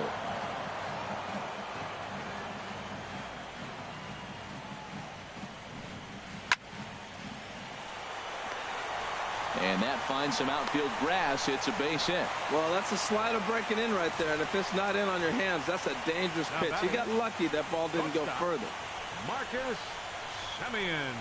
And that finds some outfield grass. It's a base hit. Well, that's a slider breaking in right there, and if it's not in on your hands, that's a dangerous pitch. He got lucky that ball didn't go further. Marcus Semien.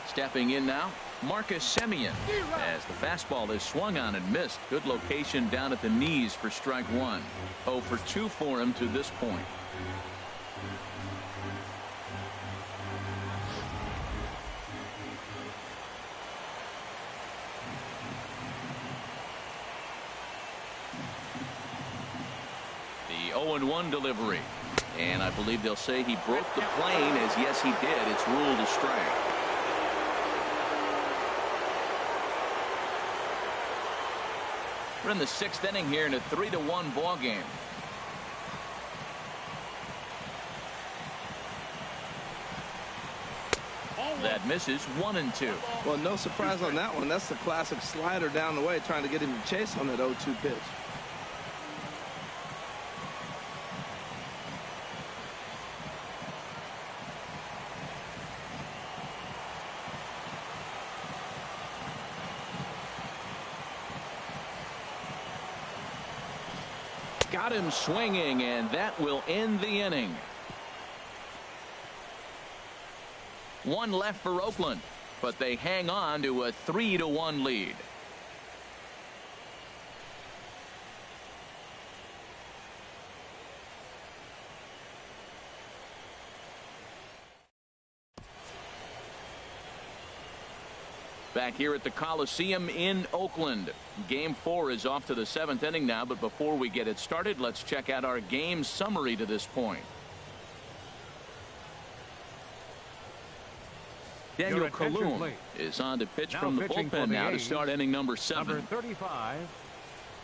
Stepping in now, Marcus Semien, as the fastball is swung on and missed. Good location down at the knees for strike 1. 0 for 2 for him to this point. The 0-1 delivery. And I believe they'll say he broke the plane, as yes he did. It's ruled a strike. We're in the 6th inning here in a 3-1 ball game. That misses 1-2. Well, no surprise on that one. That's the classic slider down the way, trying to get him to chase on that 0-2 pitch. Got him swinging, and that will end the inning. 1 left for Oakland, but they hang on to a 3-1 lead. Back here at the Coliseum in Oakland. Game 4 is off to the 7th inning now, but before we get it started, let's check out our game summary to this point. Daniel Colum is on to pitch from the bullpen now to start inning number 7. Number 35,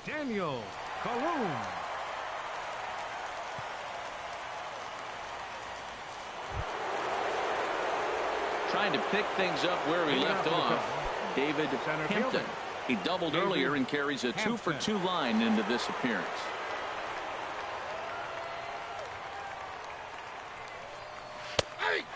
Daniel Colum. Trying to pick things up where he left off, David Hampton. He doubled earlier and carries a 2 for 2 line into this appearance.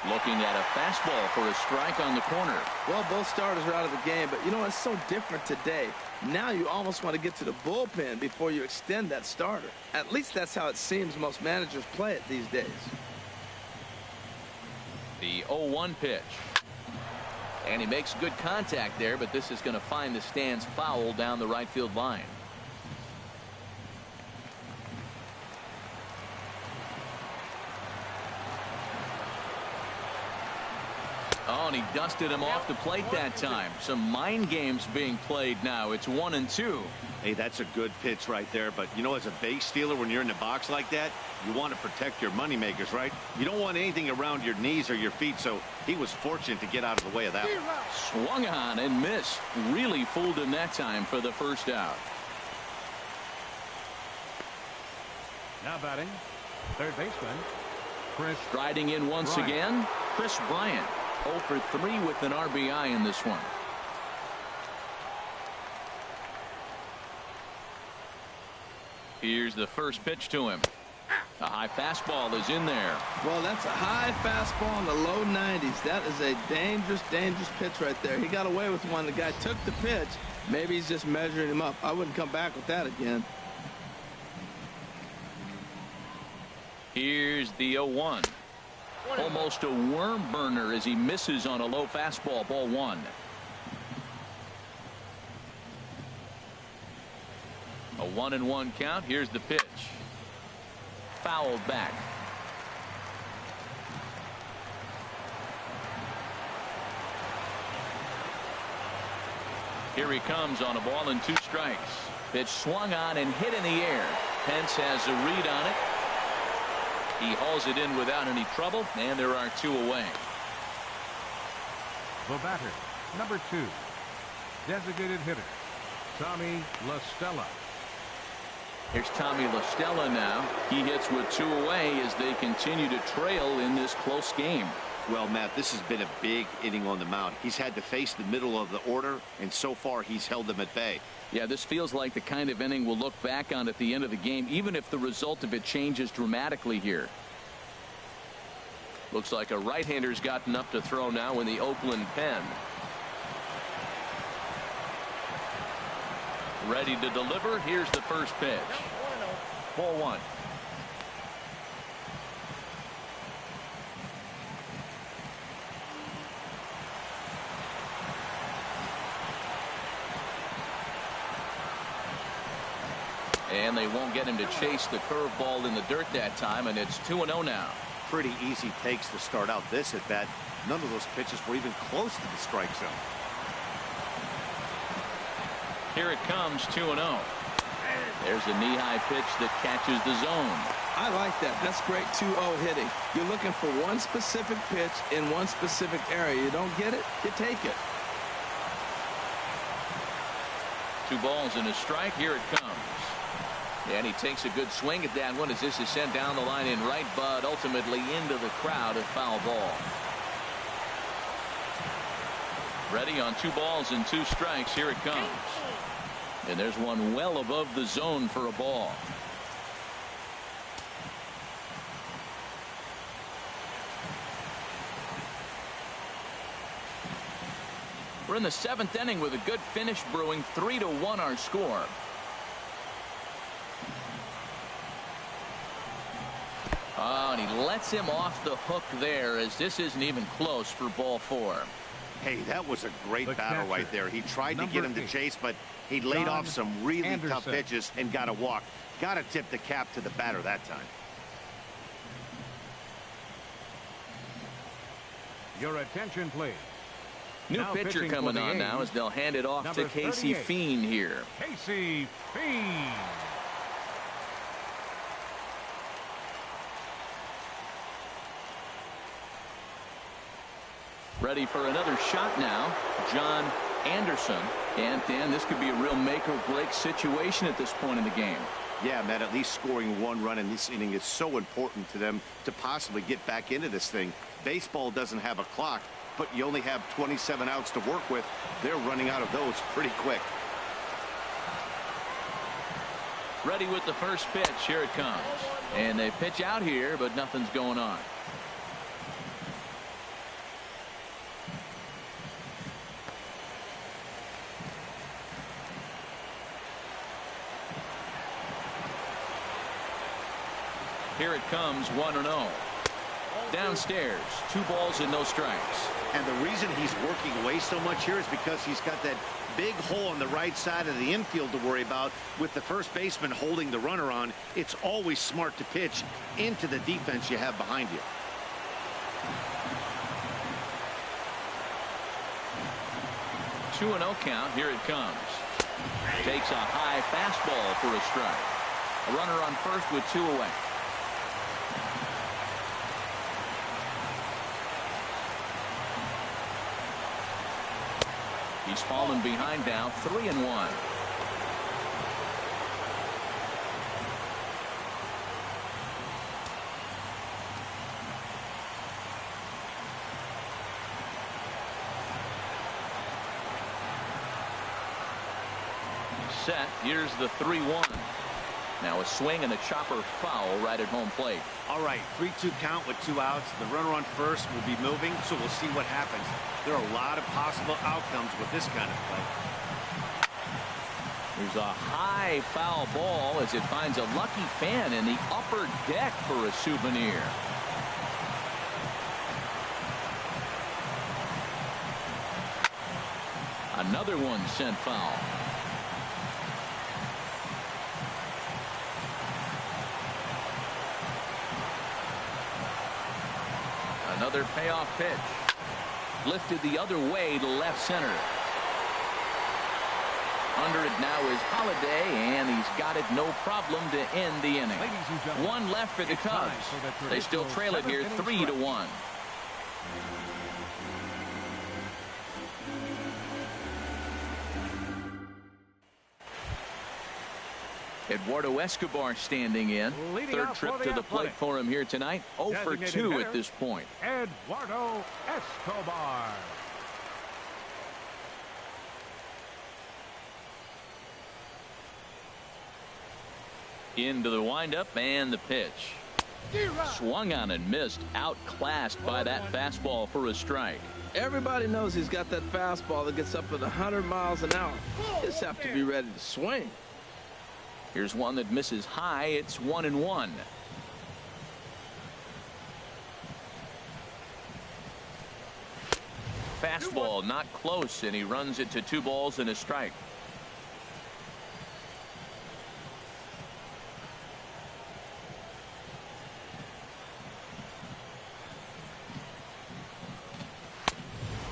Looking at a fastball for a strike on the corner. Well, both starters are out of the game, but you know, it's so different today. Now you almost want to get to the bullpen before you extend that starter. At least that's how it seems most managers play it these days. The 0-1 pitch. And he makes good contact there, but this is going to find the stands foul down the right field line. Oh, and he dusted him off the plate that time. Some mind games being played now. It's 1-2. Hey, that's a good pitch right there. But, you know, as a base stealer, when you're in the box like that, you want to protect your moneymakers, right? You don't want anything around your knees or your feet, so he was fortunate to get out of the way of that one. Swung on and missed. Really fooled him that time for the first out. Now batting, third baseman, Chris Striding in once Bryant. again, Chris Bryant. 0 for 3 with an RBI in this one. Here's the first pitch to him. A high fastball is in there. Well, that's a high fastball in the low 90s. That is a dangerous, dangerous pitch right there. He got away with one. The guy took the pitch. Maybe he's just measuring him up. I wouldn't come back with that again. Here's the 0-1. Almost a worm burner as he misses on a low fastball. Ball 1. A 1-1 count. Here's the pitch. Fouled back. Here he comes on a ball and 2 strikes. Pitch swung on and hit in the air. Pence has a read on it. He hauls it in without any trouble, and there are 2 away. The batter, number 2, designated hitter, Tommy La Stella. Here's Tommy La Stella now. He hits with 2 away as they continue to trail in this close game. Well, Matt, this has been a big inning on the mound. He's had to face the middle of the order, and so far he's held them at bay. Yeah, this feels like the kind of inning we'll look back on at the end of the game, even if the result of it changes dramatically here. Looks like a right-hander's gotten up to throw now in the Oakland pen. Ready to deliver. Here's the first pitch. Ball 1. And they won't get him to chase the curveball in the dirt that time, and it's 2-0 now. Pretty easy takes to start out this at bat. None of those pitches were even close to the strike zone. Here it comes, 2-0. There's a knee-high pitch that catches the zone. I like that. That's great 2-0 hitting. You're looking for one specific pitch in one specific area. You don't get it, you take it. 2 balls and a strike. Here it comes. And he takes a good swing at that one as this is sent down the line in right, but ultimately into the crowd, a foul ball. Ready on 2 balls and 2 strikes. Here it comes. And there's one well above the zone for a ball. We're in the 7th inning with a good finish brewing. 3-1 our score. Oh, and he lets him off the hook there as this isn't even close for ball 4. Hey, that was a great battle right there. He tried to get him to chase, but he laid off some really tough pitches and got a walk. Got to tip the cap to the batter that time. Your attention, please. New pitcher coming on now as they'll hand it off to Casey Fiend here. Casey Fiend. Ready for another shot now, John Anderson. And Dan, this could be a real make or break situation at this point in the game. Yeah, Matt, at least scoring 1 run in this inning is so important to them to possibly get back into this thing. Baseball doesn't have a clock, but you only have 27 outs to work with. They're running out of those pretty quick. Ready with the first pitch. Here it comes. And they pitch out here, but nothing's going on. Here it comes, 1-0. Downstairs, 2 balls and no strikes. And the reason he's working away so much here is because he's got that big hole on the right side of the infield to worry about. With the first baseman holding the runner on, it's always smart to pitch into the defense you have behind you. Two 2-0 count. Here it comes. Takes a high fastball for a strike. A runner on first with 2 away. He's fallen behind now, 3-1. set. Here's the 3-1. Now a swing and a chopper foul right at home plate. All right, 3-2 count with 2 outs. The runner on first will be moving, so we'll see what happens. There are a lot of possible outcomes with this kind of play. There's a high foul ball as it finds a lucky fan in the upper deck for a souvenir. Another one sent foul. Another payoff pitch. Lifted the other way to left center. Under it now is Holiday, and he's got it no problem to end the inning. One left for the Cubs. They still trail it here 3-1. Eduardo Escobar standing in. Third trip to the plate for him here tonight. 0 for 2 at this point. Eduardo Escobar. Into the windup and the pitch. Swung on and missed. Outclassed by that fastball for a strike. Everybody knows he's got that fastball that gets up at 100 miles an hour. Just have to be ready to swing. Here's one that misses high. It's 1-1. Fastball not close, and he runs it to 2 balls and a strike.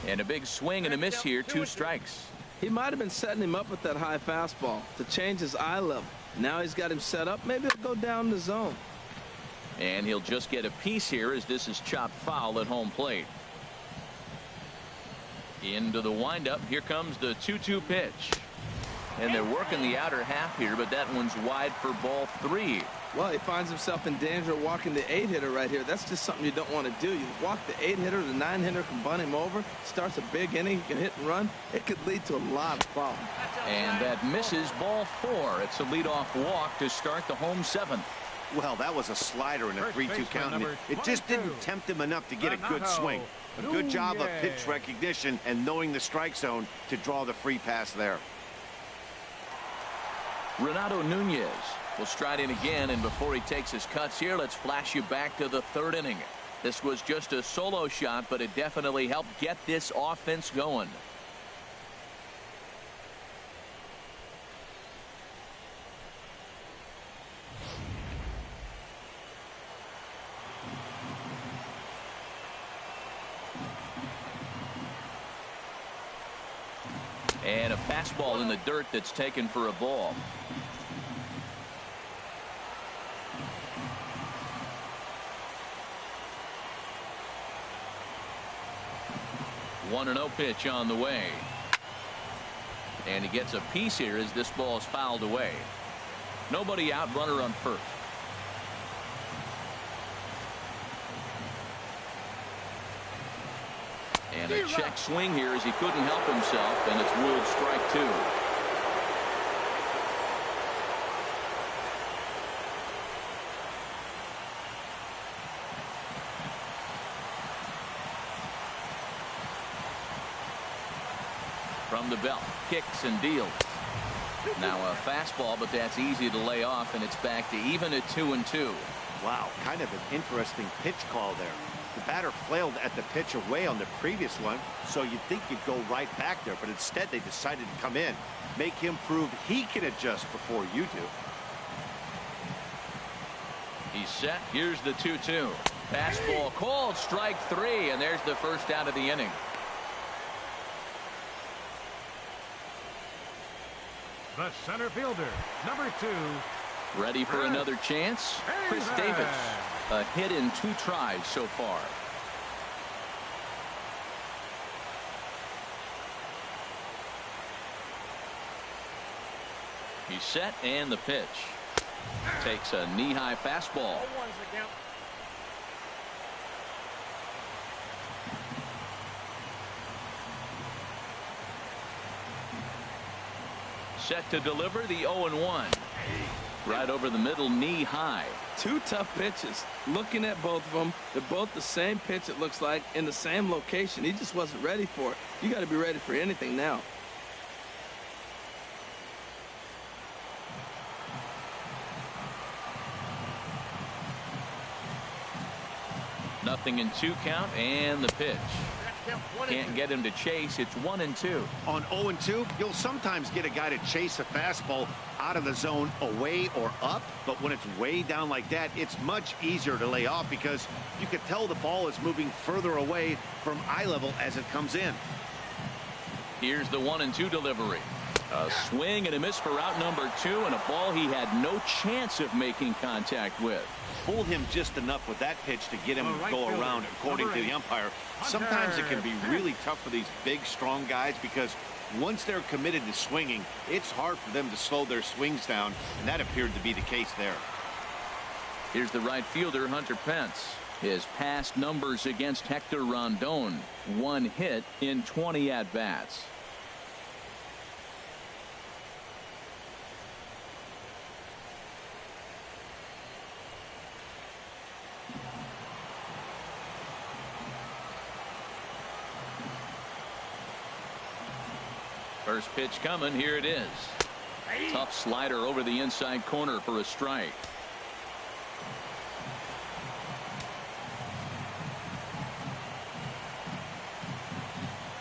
And a big swing and a miss here. 2 strikes. He might have been setting him up with that high fastball to change his eye level. Now he's got him set up. Maybe he'll go down the zone. And he'll just get a piece here as this is chopped foul at home plate. Into the windup. Here comes the 2-2 pitch. And they're working the outer half here, but that one's wide for ball 3. Well, he finds himself in danger of walking the 8-hitter right here. That's just something you don't want to do. You walk the 8-hitter, the 9-hitter can bunt him over. Starts a big inning. He can hit and run. It could lead to a lot of problems. And that misses ball 4. It's a leadoff walk to start the home 7th. Well, that was a slider in a 3-2 count. And it just didn't tempt him enough to get a good swing. A good job of pitch recognition and knowing the strike zone to draw the free pass there. Renato Nunez will stride in again, and before he takes his cuts here, let's flash you back to the 3rd inning. This was just a solo shot, but it definitely helped get this offense going. And a fastball in the dirt that's taken for a ball. One 1-0 pitch on the way. And he gets a piece here as this ball is fouled away. Nobody out, runner on first. And a check swing here as he couldn't help himself, and it's ruled strike 2. From the belt, kicks and deals. Now a fastball, but that's easy to lay off, and it's back to even at 2-2. Wow, kind of an interesting pitch call there. The batter flailed at the pitch away on the previous one, so you'd think you'd go right back there, but instead they decided to come in, make him prove he can adjust before you do. He's set. Here's the 2-2. Fastball called, strike 3, and there's the first out of the inning. The center fielder, number 2. Ready for another chance? Chris Davis. A hit in 2 tries so far. He's set, and the pitch. Takes a knee-high fastball. Set to deliver the 0-1. Right over the middle, knee high. Two tough pitches. Looking at both of them, they're both the same pitch, it looks like, in the same location. He just wasn't ready for it. You got to be ready for anything now. Nothing in 2 count, and the pitch. Can't get him to chase. It's 1-2. On 0-2, you'll sometimes get a guy to chase a fastball out of the zone away or up, but when it's way down like that, it's much easier to lay off because you can tell the ball is moving further away from eye level as it comes in. Here's the 1-2 delivery. A swing and a miss for out number 2, and a ball he had no chance of making contact with. Fooled him just enough with that pitch to get him to go around, according to the umpire. Sometimes it can be really tough for these big, strong guys because once they're committed to swinging, it's hard for them to slow their swings down, and that appeared to be the case there. Here's the right fielder, Hunter Pence. His past numbers against Hector Rondon: 1 hit in 20 at-bats. First pitch coming. Here it is. Tough slider over the inside corner for a strike.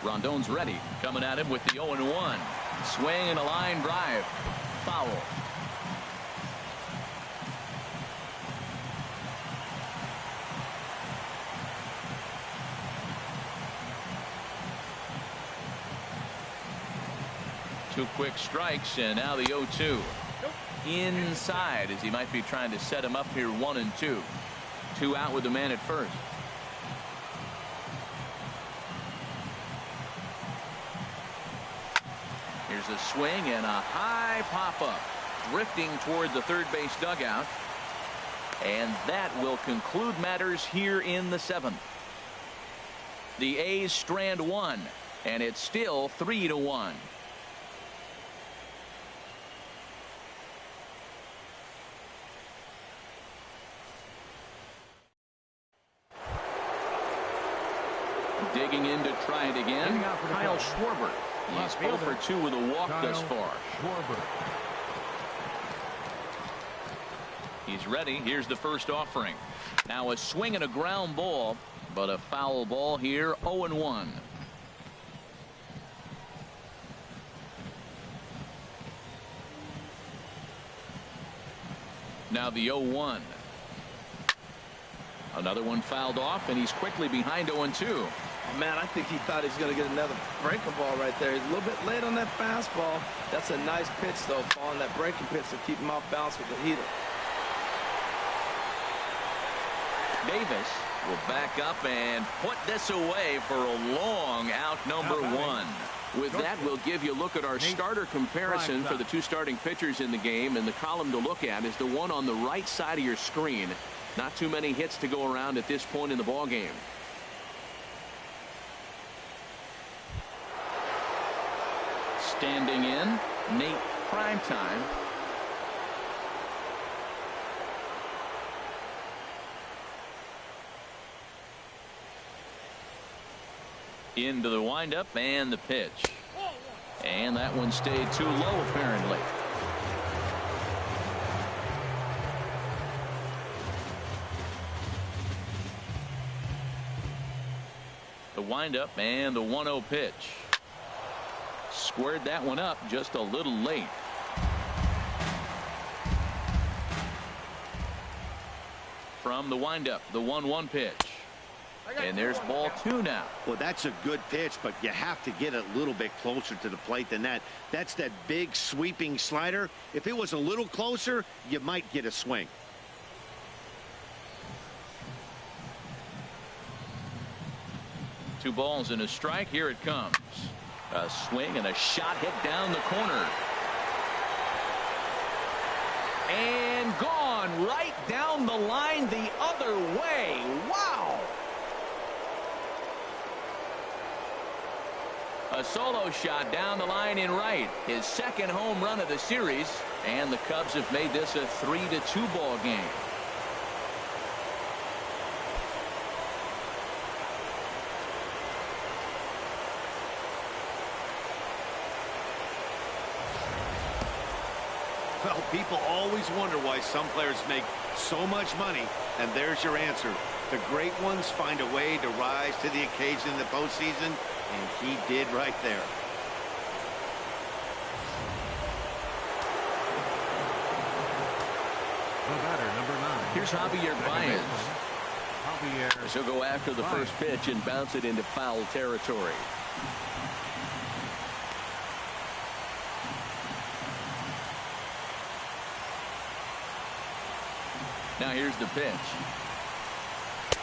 Rondon's ready. Coming at him with the 0-1. Swing and a line drive. Foul. Two quick strikes, and now the 0-2. Inside, as he might be trying to set him up here. 1-2. 2 out with the man at first. Here's a swing and a high pop-up, drifting toward the third base dugout. And that will conclude matters here in the 7th. The A's strand 1, and it's still 3-1. Digging in to try it again, Kyle Schwarber. He's 0 for 2 with a walk thus far. He's ready. Here's the first offering. Now a swing and a ground ball, but a foul ball here. 0-1. Now the 0-1. Another one fouled off, and he's quickly behind 0-2. Man, I think he thought he's going to get another breaking ball right there. He's a little bit late on that fastball. That's a nice pitch, though, following that breaking pitch to keep him off balance with the heater. Davis will back up and put this away for a long out number 1. With that, we'll give you a look at our starter comparison for the 2 starting pitchers in the game, and the column to look at is the one on the right side of your screen. Not too many hits to go around at this point in the ball game. Standing in, Nate Primetime. Into the windup and the pitch. And that one stayed too low, apparently. The windup and the 1-0 pitch. Squared that one up just a little late. From the windup, the 1-1 pitch. And there's ball 2 now. Well, that's a good pitch, but you have to get a little bit closer to the plate than that. That's that big sweeping slider. If it was a little closer, you might get a swing. Two balls and a strike. Here it comes. A swing and a shot hit down the corner. And gone right down the line the other way. Wow. A solo shot down the line in right. His second home run of the series. And the Cubs have made this a 3-2 ball game. Well, people always wonder why some players make so much money, and there's your answer. The great ones find a way to rise to the occasion in the postseason, and he did right there. The batter, number 9. Here's Javier Baez. Javier. He'll go after the first pitch and bounce it into foul territory. Now here's the pitch.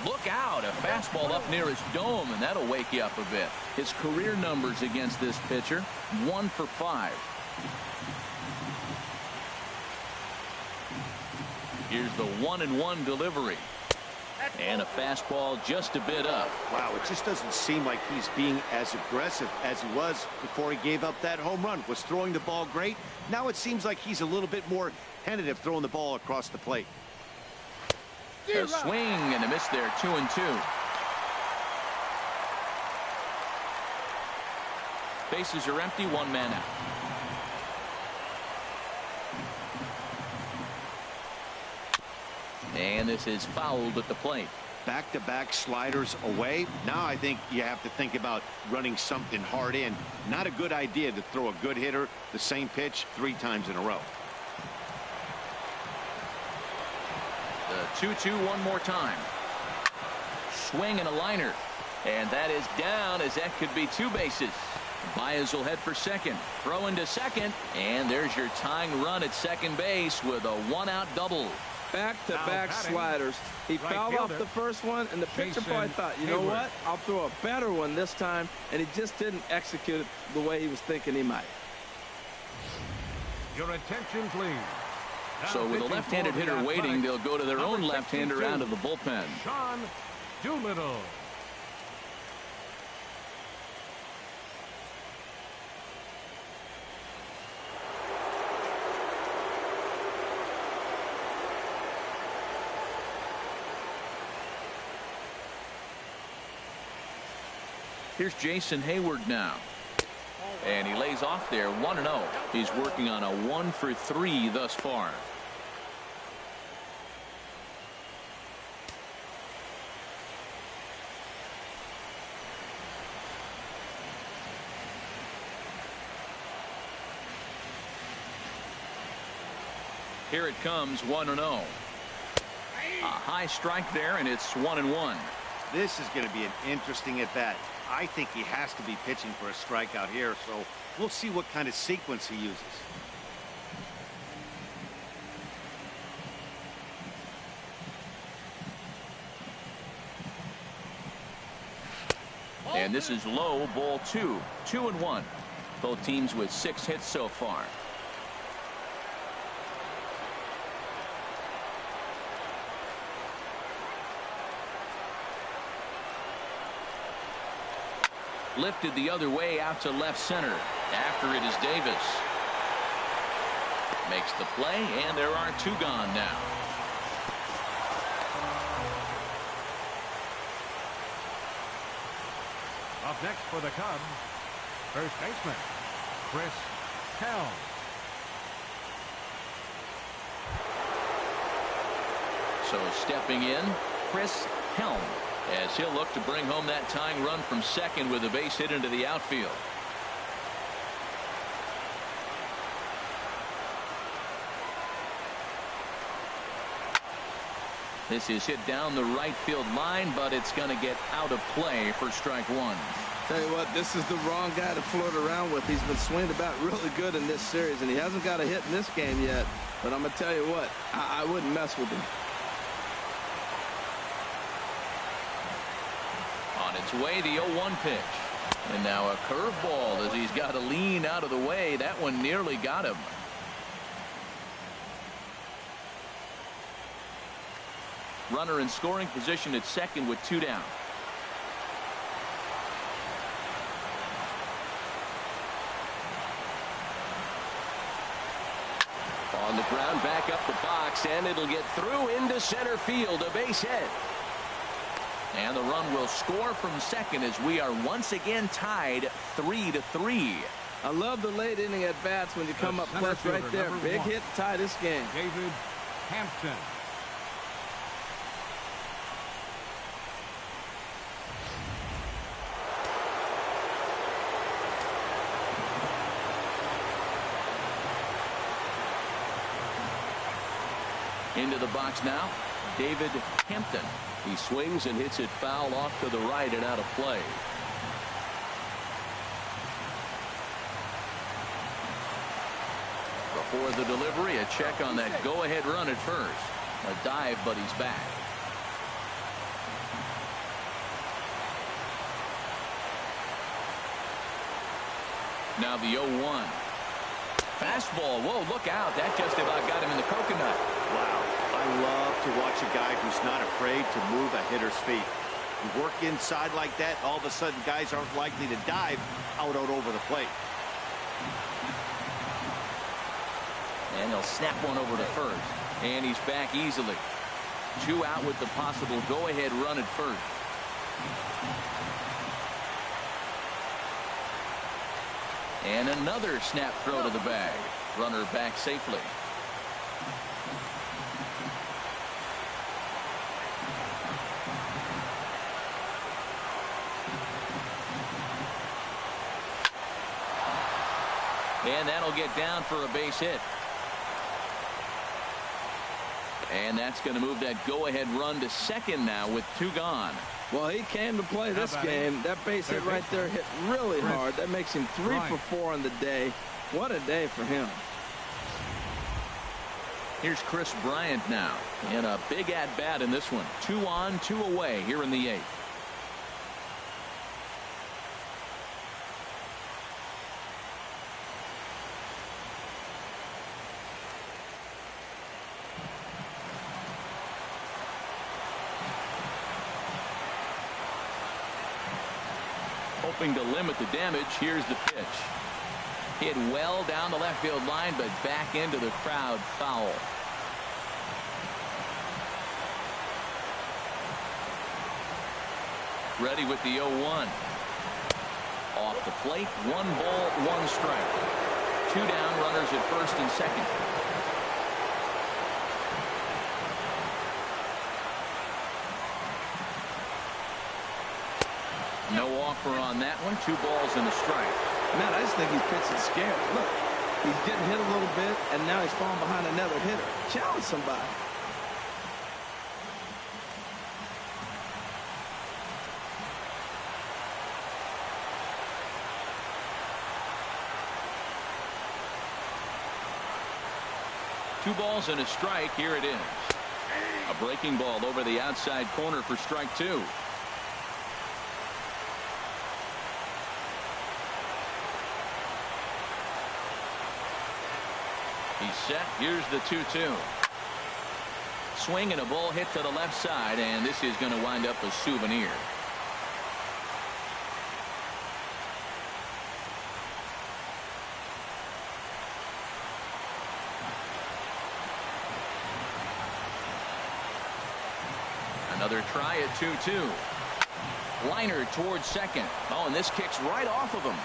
Look out, a fastball up near his dome, and that'll wake you up a bit. His career numbers against this pitcher, 1 for 5. Here's the 1-1 delivery. And a fastball just a bit up. Wow, it just doesn't seem like he's being as aggressive as he was before he gave up that home run. Was throwing the ball great. Now it seems like he's a little bit more tentative throwing the ball across the plate. A swing and a miss there, 2-2. Bases are empty, 1 man out. And this is fouled at the plate. Back-to-back sliders away. Now I think you have to think about running something hard in. Not a good idea to throw a good hitter the same pitch 3 times in a row. The 2-2 one more time. Swing and a liner. And that is down, as that could be 2 bases. Baez will head for second. Throw into second. And there's your tying run at second base with a 1-out double. Back-to-back sliders. He fouled off the first one, and the pitcher probably thought, you know what? I'll throw a better one this time. And he just didn't execute it the way he was thinking he might. Your attention, please. So with a left-handed hitter waiting, they'll go to their own left-hander out of the bullpen. Sean Doolittle. Here's Jason Hayward now. And he lays off there, 1-0. He's working on a 1 for 3 thus far. Here it comes, 1-0. A high strike there, and it's 1-1. This is going to be an interesting at-bat. I think he has to be pitching for a strikeout here, so we'll see what kind of sequence he uses. And this is low, ball 2. 2-1. Both teams with 6 hits so far. Lifted the other way out to left center. After it is Davis. Makes the play, and there are 2 gone now. Up next for the Cubs, first baseman, Chris Helm. So stepping in, Chris Helm, as he'll look to bring home that tying run from second with a base hit into the outfield. This is hit down the right field line, but it's going to get out of play for strike 1. Tell you what, this is the wrong guy to float around with. He's been swinging about really good in this series, and he hasn't got a hit in this game yet. But I'm going to tell you what, I wouldn't mess with him. On its way, the 0-1 pitch. And now a curveball as he's got to lean out of the way. That one nearly got him. Runner in scoring position at second with 2 down. On the ground, back up the box, and it'll get through into center field, a base hit. And the run will score from second as we are once again tied 3-3. I love the late inning at bats when you come up clutch right there. Big hit to tie this game. David Hampton. Into the box now, David Hampton. He swings and hits it foul off to the right and out of play. Before the delivery, a check on that go-ahead run at first. A dive, but he's back. Now the 0-1. Fastball. Whoa, look out. That just about got him in the coconut. Wow. I love to watch a guy who's not afraid to move a hitter's feet. You work inside like that, all of a sudden guys aren't likely to dive out over the plate. And he'll snap one over to first. And he's back easily. 2 out with the possible go-ahead run at first. And another snap throw to the bag. Runner back safely. And that'll get down for a base hit. And that's going to move that go-ahead run to second now with 2 gone. Well, he came to play this game. That base hit right there hit really hard. That makes him 3 for 4 on the day. What a day for him. Here's Chris Bryant now in a big at-bat in this one. 2 on, 2 away here in the 8th. Hoping to limit the damage. Here's the pitch. Hit well down the left field line, but back into the crowd foul. Ready with the 0-1. Off the plate. 1 ball, 1 strike. 2 down, runners at first and second. No offer on that one. 2 balls and a strike. Man, I just think he's pitching scared. Look, he's getting hit a little bit, and now he's falling behind another hitter. Challenge somebody. Two balls and a strike. Here it is. A breaking ball over the outside corner for strike 2. He's set. Here's the 2-2. Swing and a ball hit to the left side, and this is going to wind up a souvenir. Another try at 2-2. Liner towards second. Oh, and this kicks right off of him.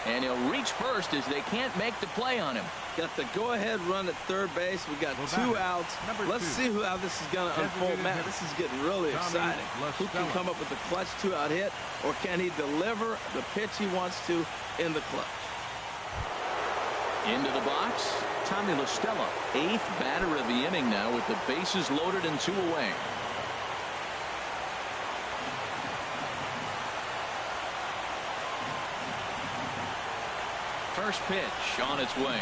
And he'll reach first as they can't make the play on him. Got the go-ahead run at third base. We got 2 outs. Let's see how this is going to unfold. Man, this is getting really exciting. Who can come up with the clutch 2-out hit, or can he deliver the pitch he wants to in the clutch? Into the box, Tommy La Stella, 8th batter of the inning now with the bases loaded and 2 away. First pitch on its way.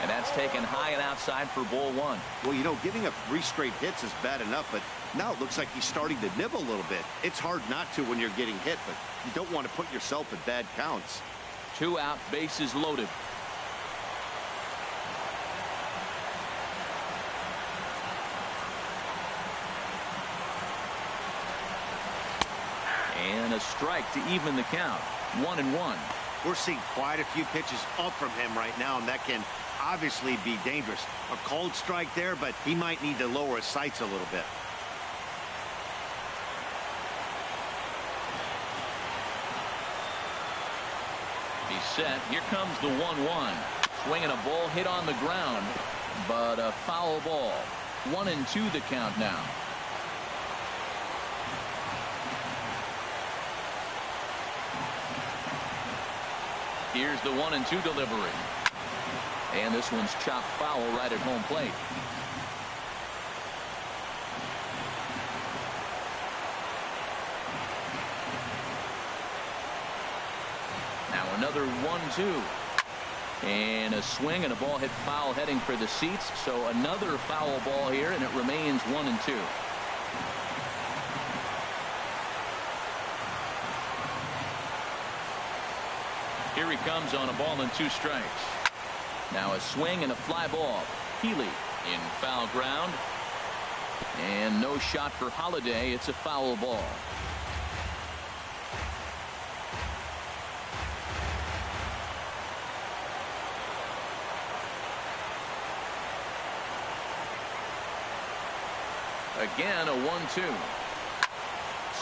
And that's taken high and outside for ball 1. Well, you know, giving up 3 straight hits is bad enough, but now it looks like he's starting to nibble a little bit. It's hard not to when you're getting hit, but you don't want to put yourself in bad counts. 2 out, bases loaded. And a strike to even the count. 1-1. We're seeing quite a few pitches up from him right now, and that can obviously be dangerous. A cold strike there, but he might need to lower his sights a little bit. He's set. Here comes the 1-1. Swinging a ball hit on the ground, but a foul ball. 1-2 the count now. Here's the 1-2 delivery. And this one's chopped foul right at home plate. Now another 1-2. And a swing and a ball hit foul heading for the seats. So another foul ball here, and it remains 1-2. Here he comes on a ball and 2 strikes. Now a swing and a fly ball. Healy in foul ground. And no shot for Holiday. It's a foul ball. Again, a 1-2.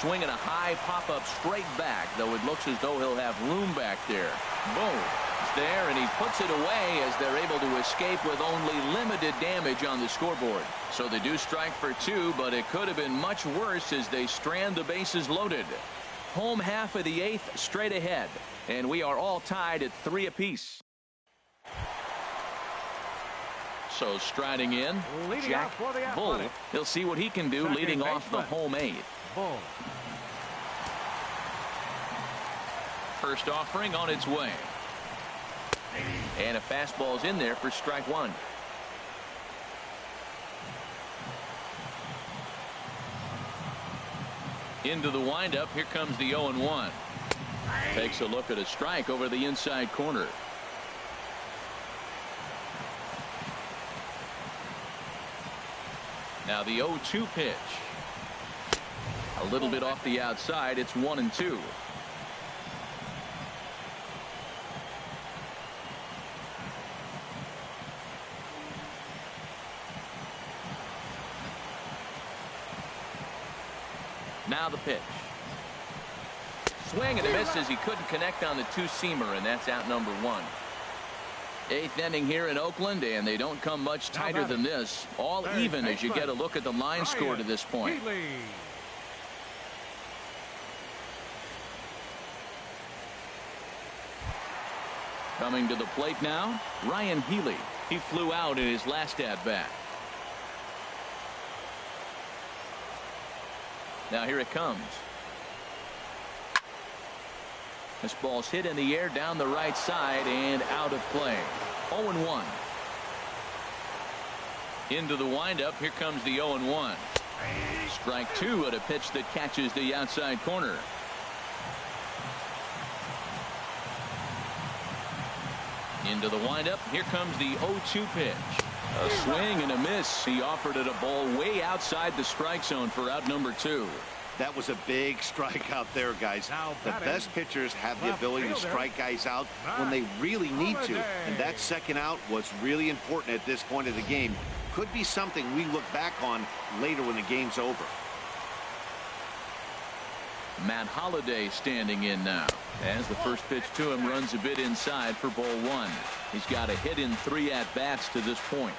Swinging a high pop-up straight back, though it looks as though he'll have room back there. Boom. It's there, and he puts it away as they're able to escape with only limited damage on the scoreboard. So they do strike for 2, but it could have been much worse as they strand the bases loaded. Home half of the 8th straight ahead, and we are all tied at 3 apiece. So striding in, Jack Bull. He'll see what he can do leading off the home 8th. Bull. First offering on its way. And a fastball's in there for strike 1. Into the windup. Here comes the 0-1. Takes a look at a strike over the inside corner. Now the 0-2 pitch. A little bit off the outside. It's 1-2. Now the pitch. Swing and a miss as he couldn't connect on the 2-seamer, and that's out number 1. 8th inning here in Oakland, and they don't come much tighter than this. All even as you get a look at the line score to this point. Coming to the plate now, Ryan Healy. He flew out in his last at-bat. Now here it comes. This ball's hit in the air down the right side and out of play. 0-1. Into the windup. Here comes the 0-1. Strike 2 at a pitch that catches the outside corner. Into the windup. Here comes the 0-2 pitch. A swing and a miss. He offered it a ball way outside the strike zone for out number 2. That was a big strikeout there, guys. The best pitchers have the ability to strike guys out when they really need to. And that second out was really important at this point of the game. Could be something we look back on later when the game's over. Matt Holliday standing in now. As the first pitch to him runs a bit inside for ball 1. He's got a hit in 3 at-bats to this point.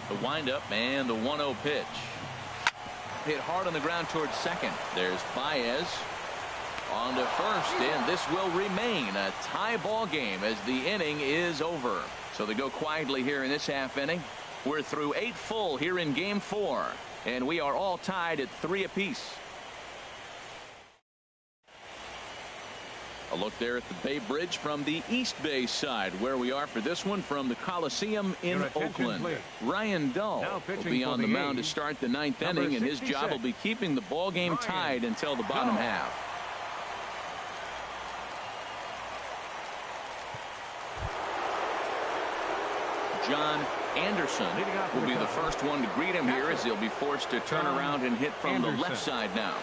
The windup and the 1-0 pitch. Hit hard on the ground towards second. There's Baez on to first, and this will remain a tie ball game as the inning is over. So they go quietly here in this half inning. We're through 8 full here in game 4, and we are all tied at 3 apiece. A look there at the Bay Bridge from the East Bay side, where we are for this one from the Coliseum in Oakland. Ryan Dull will be on the mound to start the 9th inning, and his job will be keeping the ball game tied until the bottom half. John Anderson will be the first one to greet him here as he'll be forced to turn around and hit from the left side now.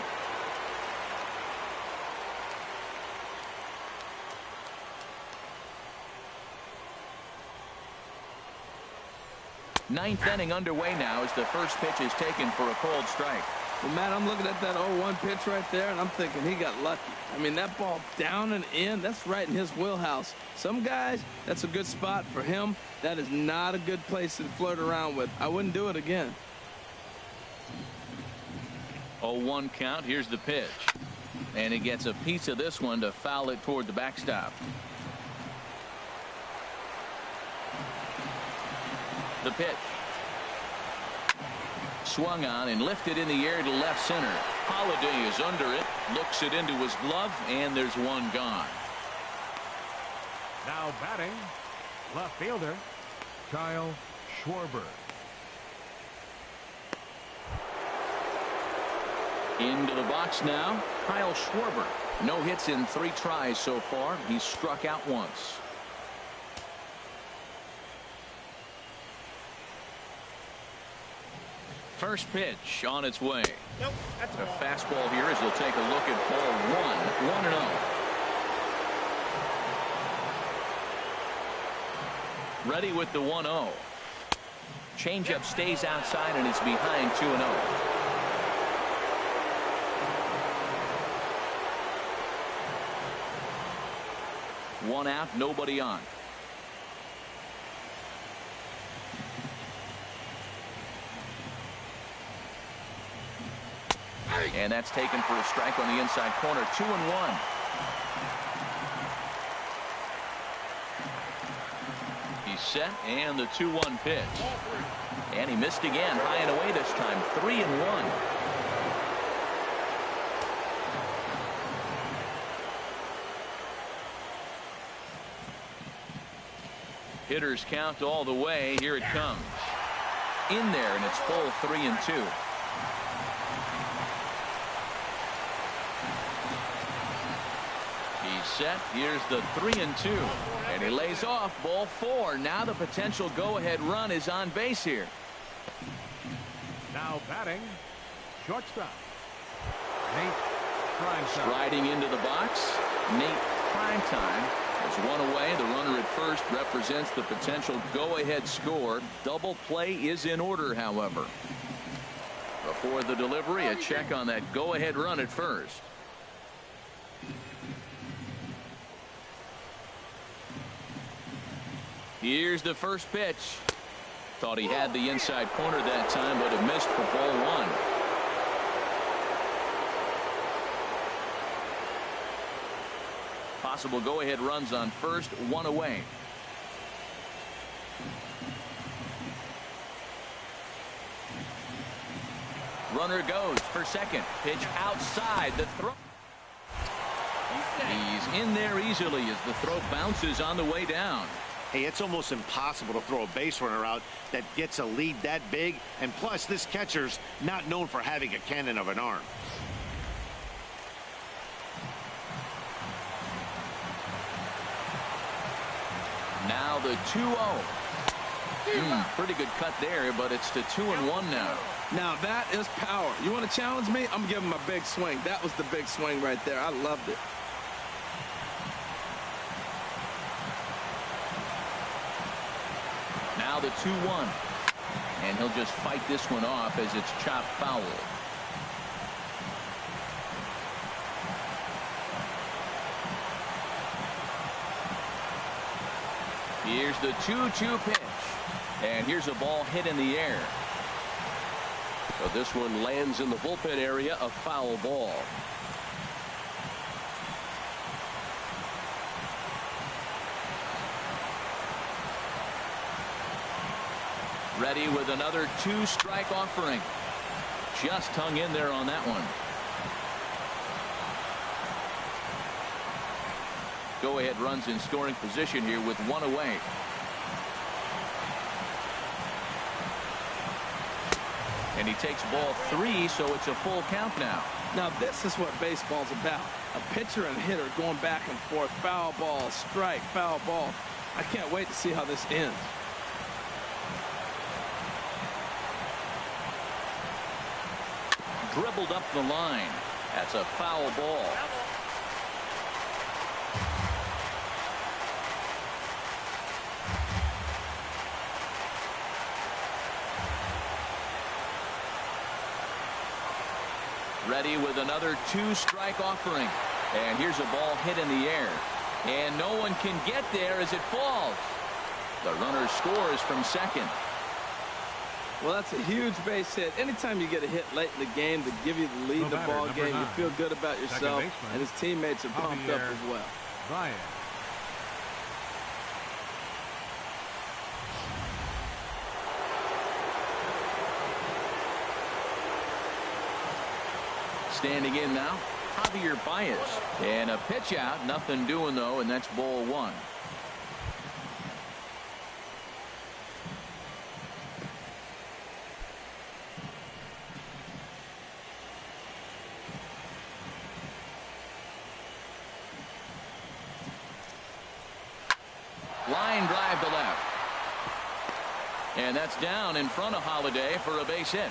Ninth inning underway now as the first pitch is taken for a cold strike. Well, Matt, I'm looking at that 0-1 pitch right there, and I'm thinking he got lucky. I mean, that ball down and in, that's right in his wheelhouse. Some guys, that's a good spot. For him, that is not a good place to flirt around with. I wouldn't do it again. 0-1 count. Here's the pitch. And he gets a piece of this one to foul it toward the backstop. The pitch. Swung on and lifted in the air to left center. Holiday is under it, looks it into his glove, and there's one gone. Now batting, left fielder, Kyle Schwarber. Into the box now, Kyle Schwarber. No hits in 3 tries so far. He's struck out once. First pitch on its way. Nope, that's a fastball here as he'll take a look at ball 1. 1-0. Ready with the 1-0. Changeup stays outside and it's behind 2-0. One out, nobody on. And that's taken for a strike on the inside corner. 2-1. He's set, and the 2-1 pitch. And he missed again, high and away this time. 3-1. Hitters count all the way. Here it comes. In there, and it's full 3-2. Set. Here's the 3-2, and he lays off ball 4. Now the potential go-ahead run is on base here. Now batting, shortstop, Nate Primetime. Striding into the box, Nate Primetime. There's one away. The runner at first represents the potential go-ahead score. Double play is in order, however. Before the delivery, a check on that go-ahead run at first. Here's the first pitch. Thought he had the inside corner that time, but it missed for ball 1. Possible go-ahead runs on first, 1 away. Runner goes for second. Pitch outside. The throw. He's in there easily as the throw bounces on the way down. Hey, it's almost impossible to throw a base runner out that gets a lead that big. And plus, this catcher's not known for having a cannon of an arm. Now the 2-0. Pretty good cut there, but it's to 2-1 now. Now that is power. You want to challenge me? I'm giving him a big swing. That was the big swing right there. I loved it. Now the 2-1. And he'll just fight this one off as it's chopped foul. Here's the 2-2 pitch. And here's a ball hit in the air. So this one lands in the bullpen area, a foul ball. Ready with another 2-strike offering. Just hung in there on that one. Go ahead runs in scoring position here with 1 away. And he takes ball 3, so it's a full count now. Now this is what baseball's about. A pitcher and hitter going back and forth. Foul ball, strike, foul ball. I can't wait to see how this ends. Dribbled up the line. That's a foul ball. Ready with another 2-strike offering. And here's a ball hit in the air. And no one can get there as it falls. The runner scores from second. Well, that's a huge base hit. Anytime you get a hit late in the game to give you the lead in the ball game, you feel good about yourself, and his teammates are pumped up as well. Ryan. Standing in now, Javier Baez. And a pitch out, nothing doing though, and that's ball 1. Line drive to left. And that's down in front of Holiday for a base hit.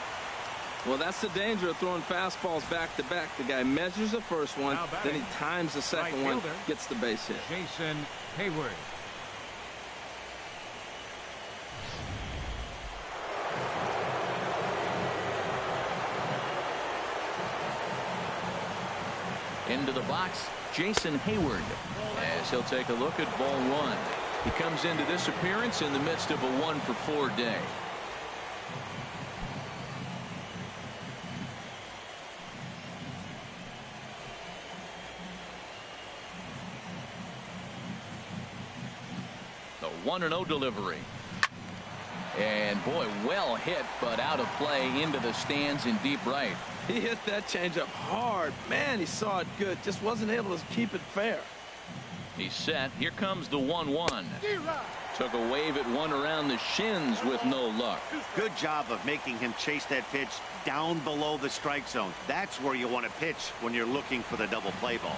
Well, that's the danger of throwing fastballs back to back. The guy measures the first one, then he times the second one, gets the base hit. Jason Hayward. Into the box, Jason Hayward, as he'll take a look at ball 1. He comes into this appearance in the midst of a 1-for-4 day. The 1-0 delivery. And boy, well hit, but out of play into the stands in deep right. He hit that changeup hard. Man, he saw it good. Just wasn't able to keep it fair. He's set. Here comes the 1-1. Took a wave at one around the shins with no luck. Good job of making him chase that pitch down below the strike zone. That's where you want to pitch when you're looking for the double play ball.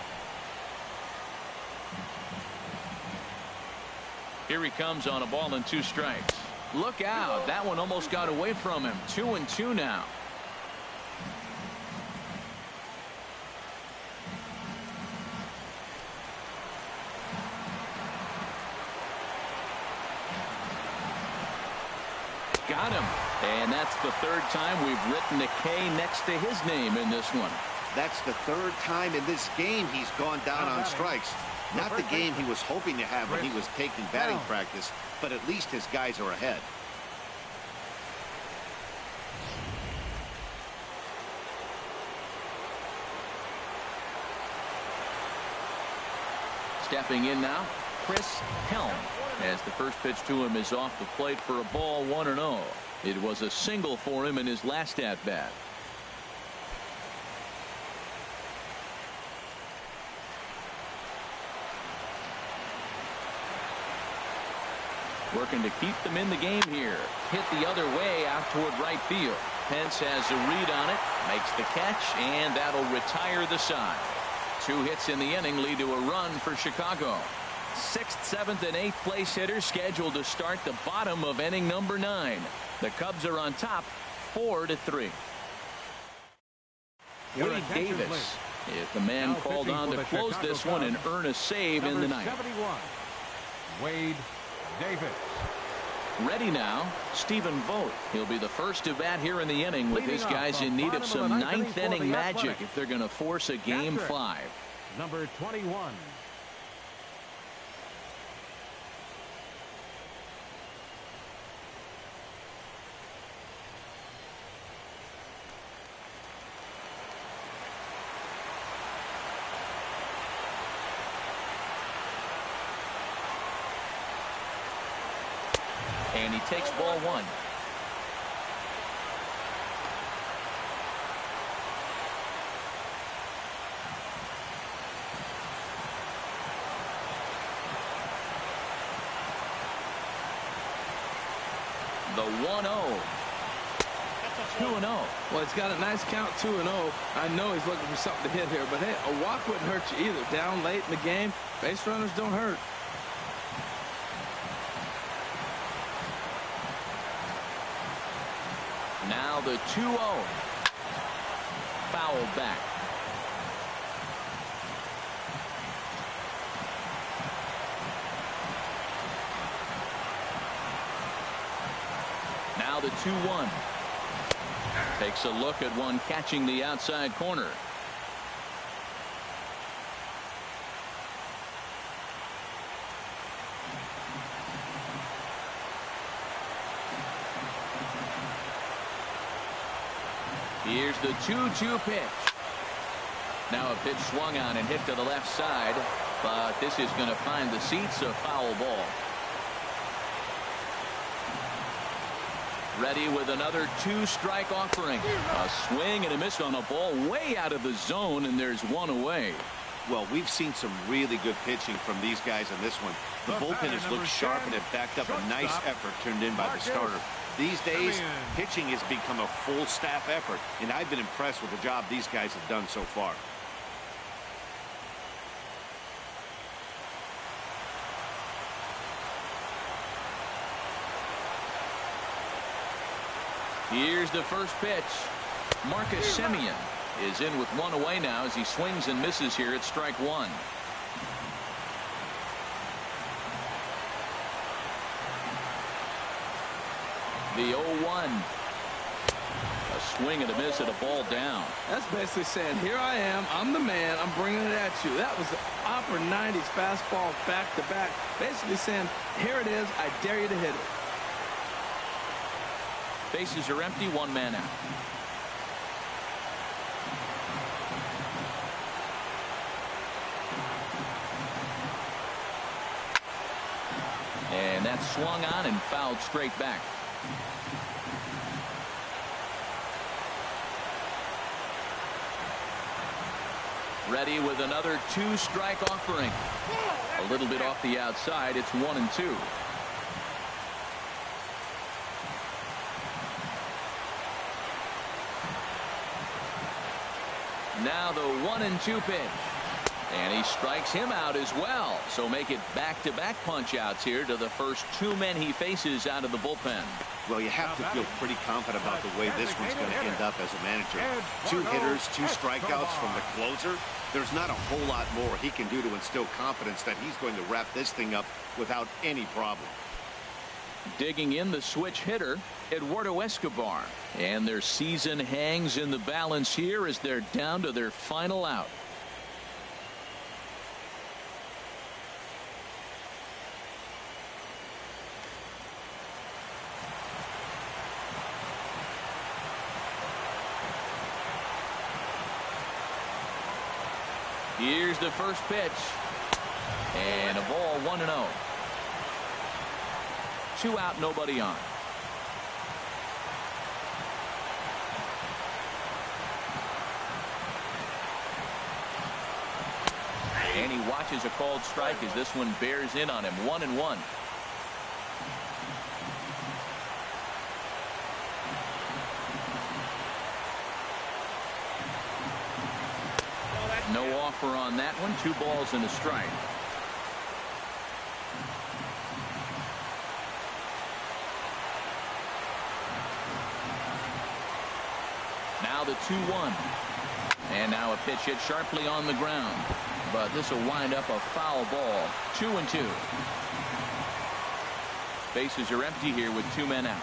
Here he comes on a ball and 2 strikes. Look out. That one almost got away from him. 2-2 now. Got him. And that's the 3rd time we've written a K next to his name in this one. That's the 3rd time in this game he's gone down on strikes. Not the game he was hoping to have when he was taking batting practice, but at least his guys are ahead. Stepping in now, Chris Helm, as the first pitch to him is off the plate for a ball 1-0. It was a single for him in his last at-bat. Working to keep them in the game here. Hit the other way out toward right field. Pence has a read on it, makes the catch, and that'll retire the side. 2 hits in the inning lead to a run for Chicago. 6th, 7th, and 8th place hitters scheduled to start the bottom of inning number 9. The Cubs are on top 4-3. Wade Davis is the man called on to close this one and earn a save in the 9th. 71, Wade Davis. Ready now, Stephen Vogt. He'll be the first to bat here in the inning with his guys in need of some 9th inning magic if they're going to force a game 5. Number 21. And he takes ball 1. The 1-0. 2-0. Well, it's got a nice count, 2-0. I know he's looking for something to hit here, but hey, a walk wouldn't hurt you either. Down late in the game, base runners don't hurt. Now the 2-0. Fouled back. Now the 2-1. Takes a look at one catching the outside corner. Here's the 2-2 pitch. Now a pitch swung on and hit to the left side, but this is going to find the seats, a foul ball. Ready with another 2-strike offering. A swing and a miss on a ball way out of the zone, and there's one away. Well, we've seen some really good pitching from these guys on this one. The bullpen has looked sharp and have backed up a nice effort turned in by the starter. These days, pitching has become a full staff effort, and I've been impressed with the job these guys have done so far. Here's the first pitch. Marcus Semien is in with one away now as he swings and misses here at strike one. The 0-1. A swing and a miss at a ball down. That's basically saying, here I am, I'm the man, I'm bringing it at you. That was the upper 90s fastball back to back. Basically saying, here it is, I dare you to hit it. Bases are empty, one man out. And that's swung on and fouled straight back. Ready with another 2-strike offering. A little bit off the outside. It's 1-2. Now the 1-2 pitch. And he strikes him out as well. So make it back-to-back punch-outs here to the first two men he faces out of the bullpen. Well, you have to feel pretty confident about the way this one's going to end up as a manager. 2 hitters, 2 strikeouts from the closer. There's not a whole lot more he can do to instill confidence that he's going to wrap this thing up without any problem. Digging in the switch hitter, Eduardo Escobar. And their season hangs in the balance here as they're down to their final out. Here's the first pitch. And a ball, 1-0. 2 out, nobody on. And he watches a called strike as this one bears in on him. 1-1. No offer on that one. 2 balls and a strike. Now the 2-1. And now a pitch hit sharply on the ground. But this will wind up a foul ball. 2-2. Bases are empty here with 2 men out.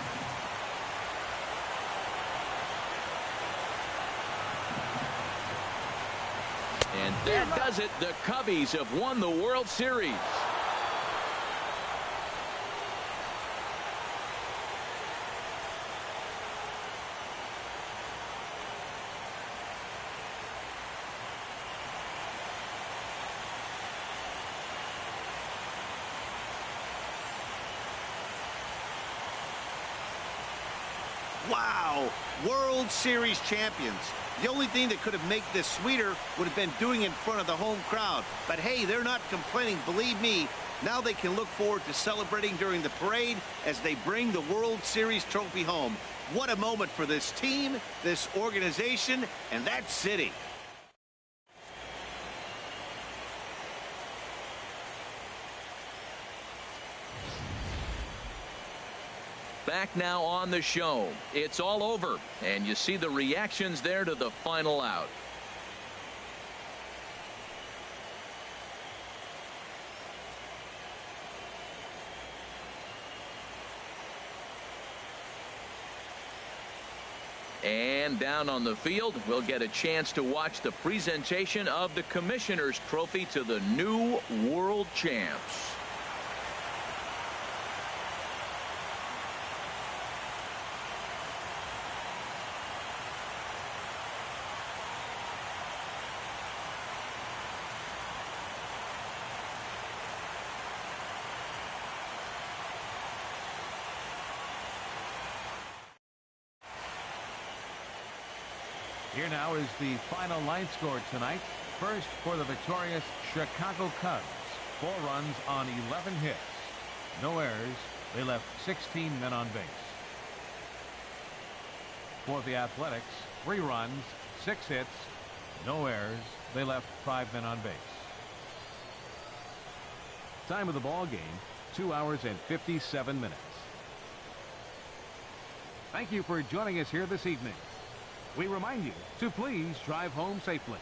And that does it. The Cubbies have won the World Series. Wow, World Series champions. The only thing that could have made this sweeter would have been doing it in front of the home crowd. But hey, they're not complaining, believe me. Now they can look forward to celebrating during the parade as they bring the World Series trophy home. What a moment for this team, this organization, and that city. Back now on the show. It's all over, and you see the reactions there to the final out. And down on the field, we'll get a chance to watch the presentation of the Commissioner's Trophy to the new world champs. Here now is the final line score tonight. First for the victorious Chicago Cubs. 4 runs on 11 hits. No errors. They left 16 men on base. For the Athletics, 3 runs, 6 hits, no errors. They left 5 men on base. Time of the ball game, 2 hours and 57 minutes. Thank you for joining us here this evening. We remind you to please drive home safely.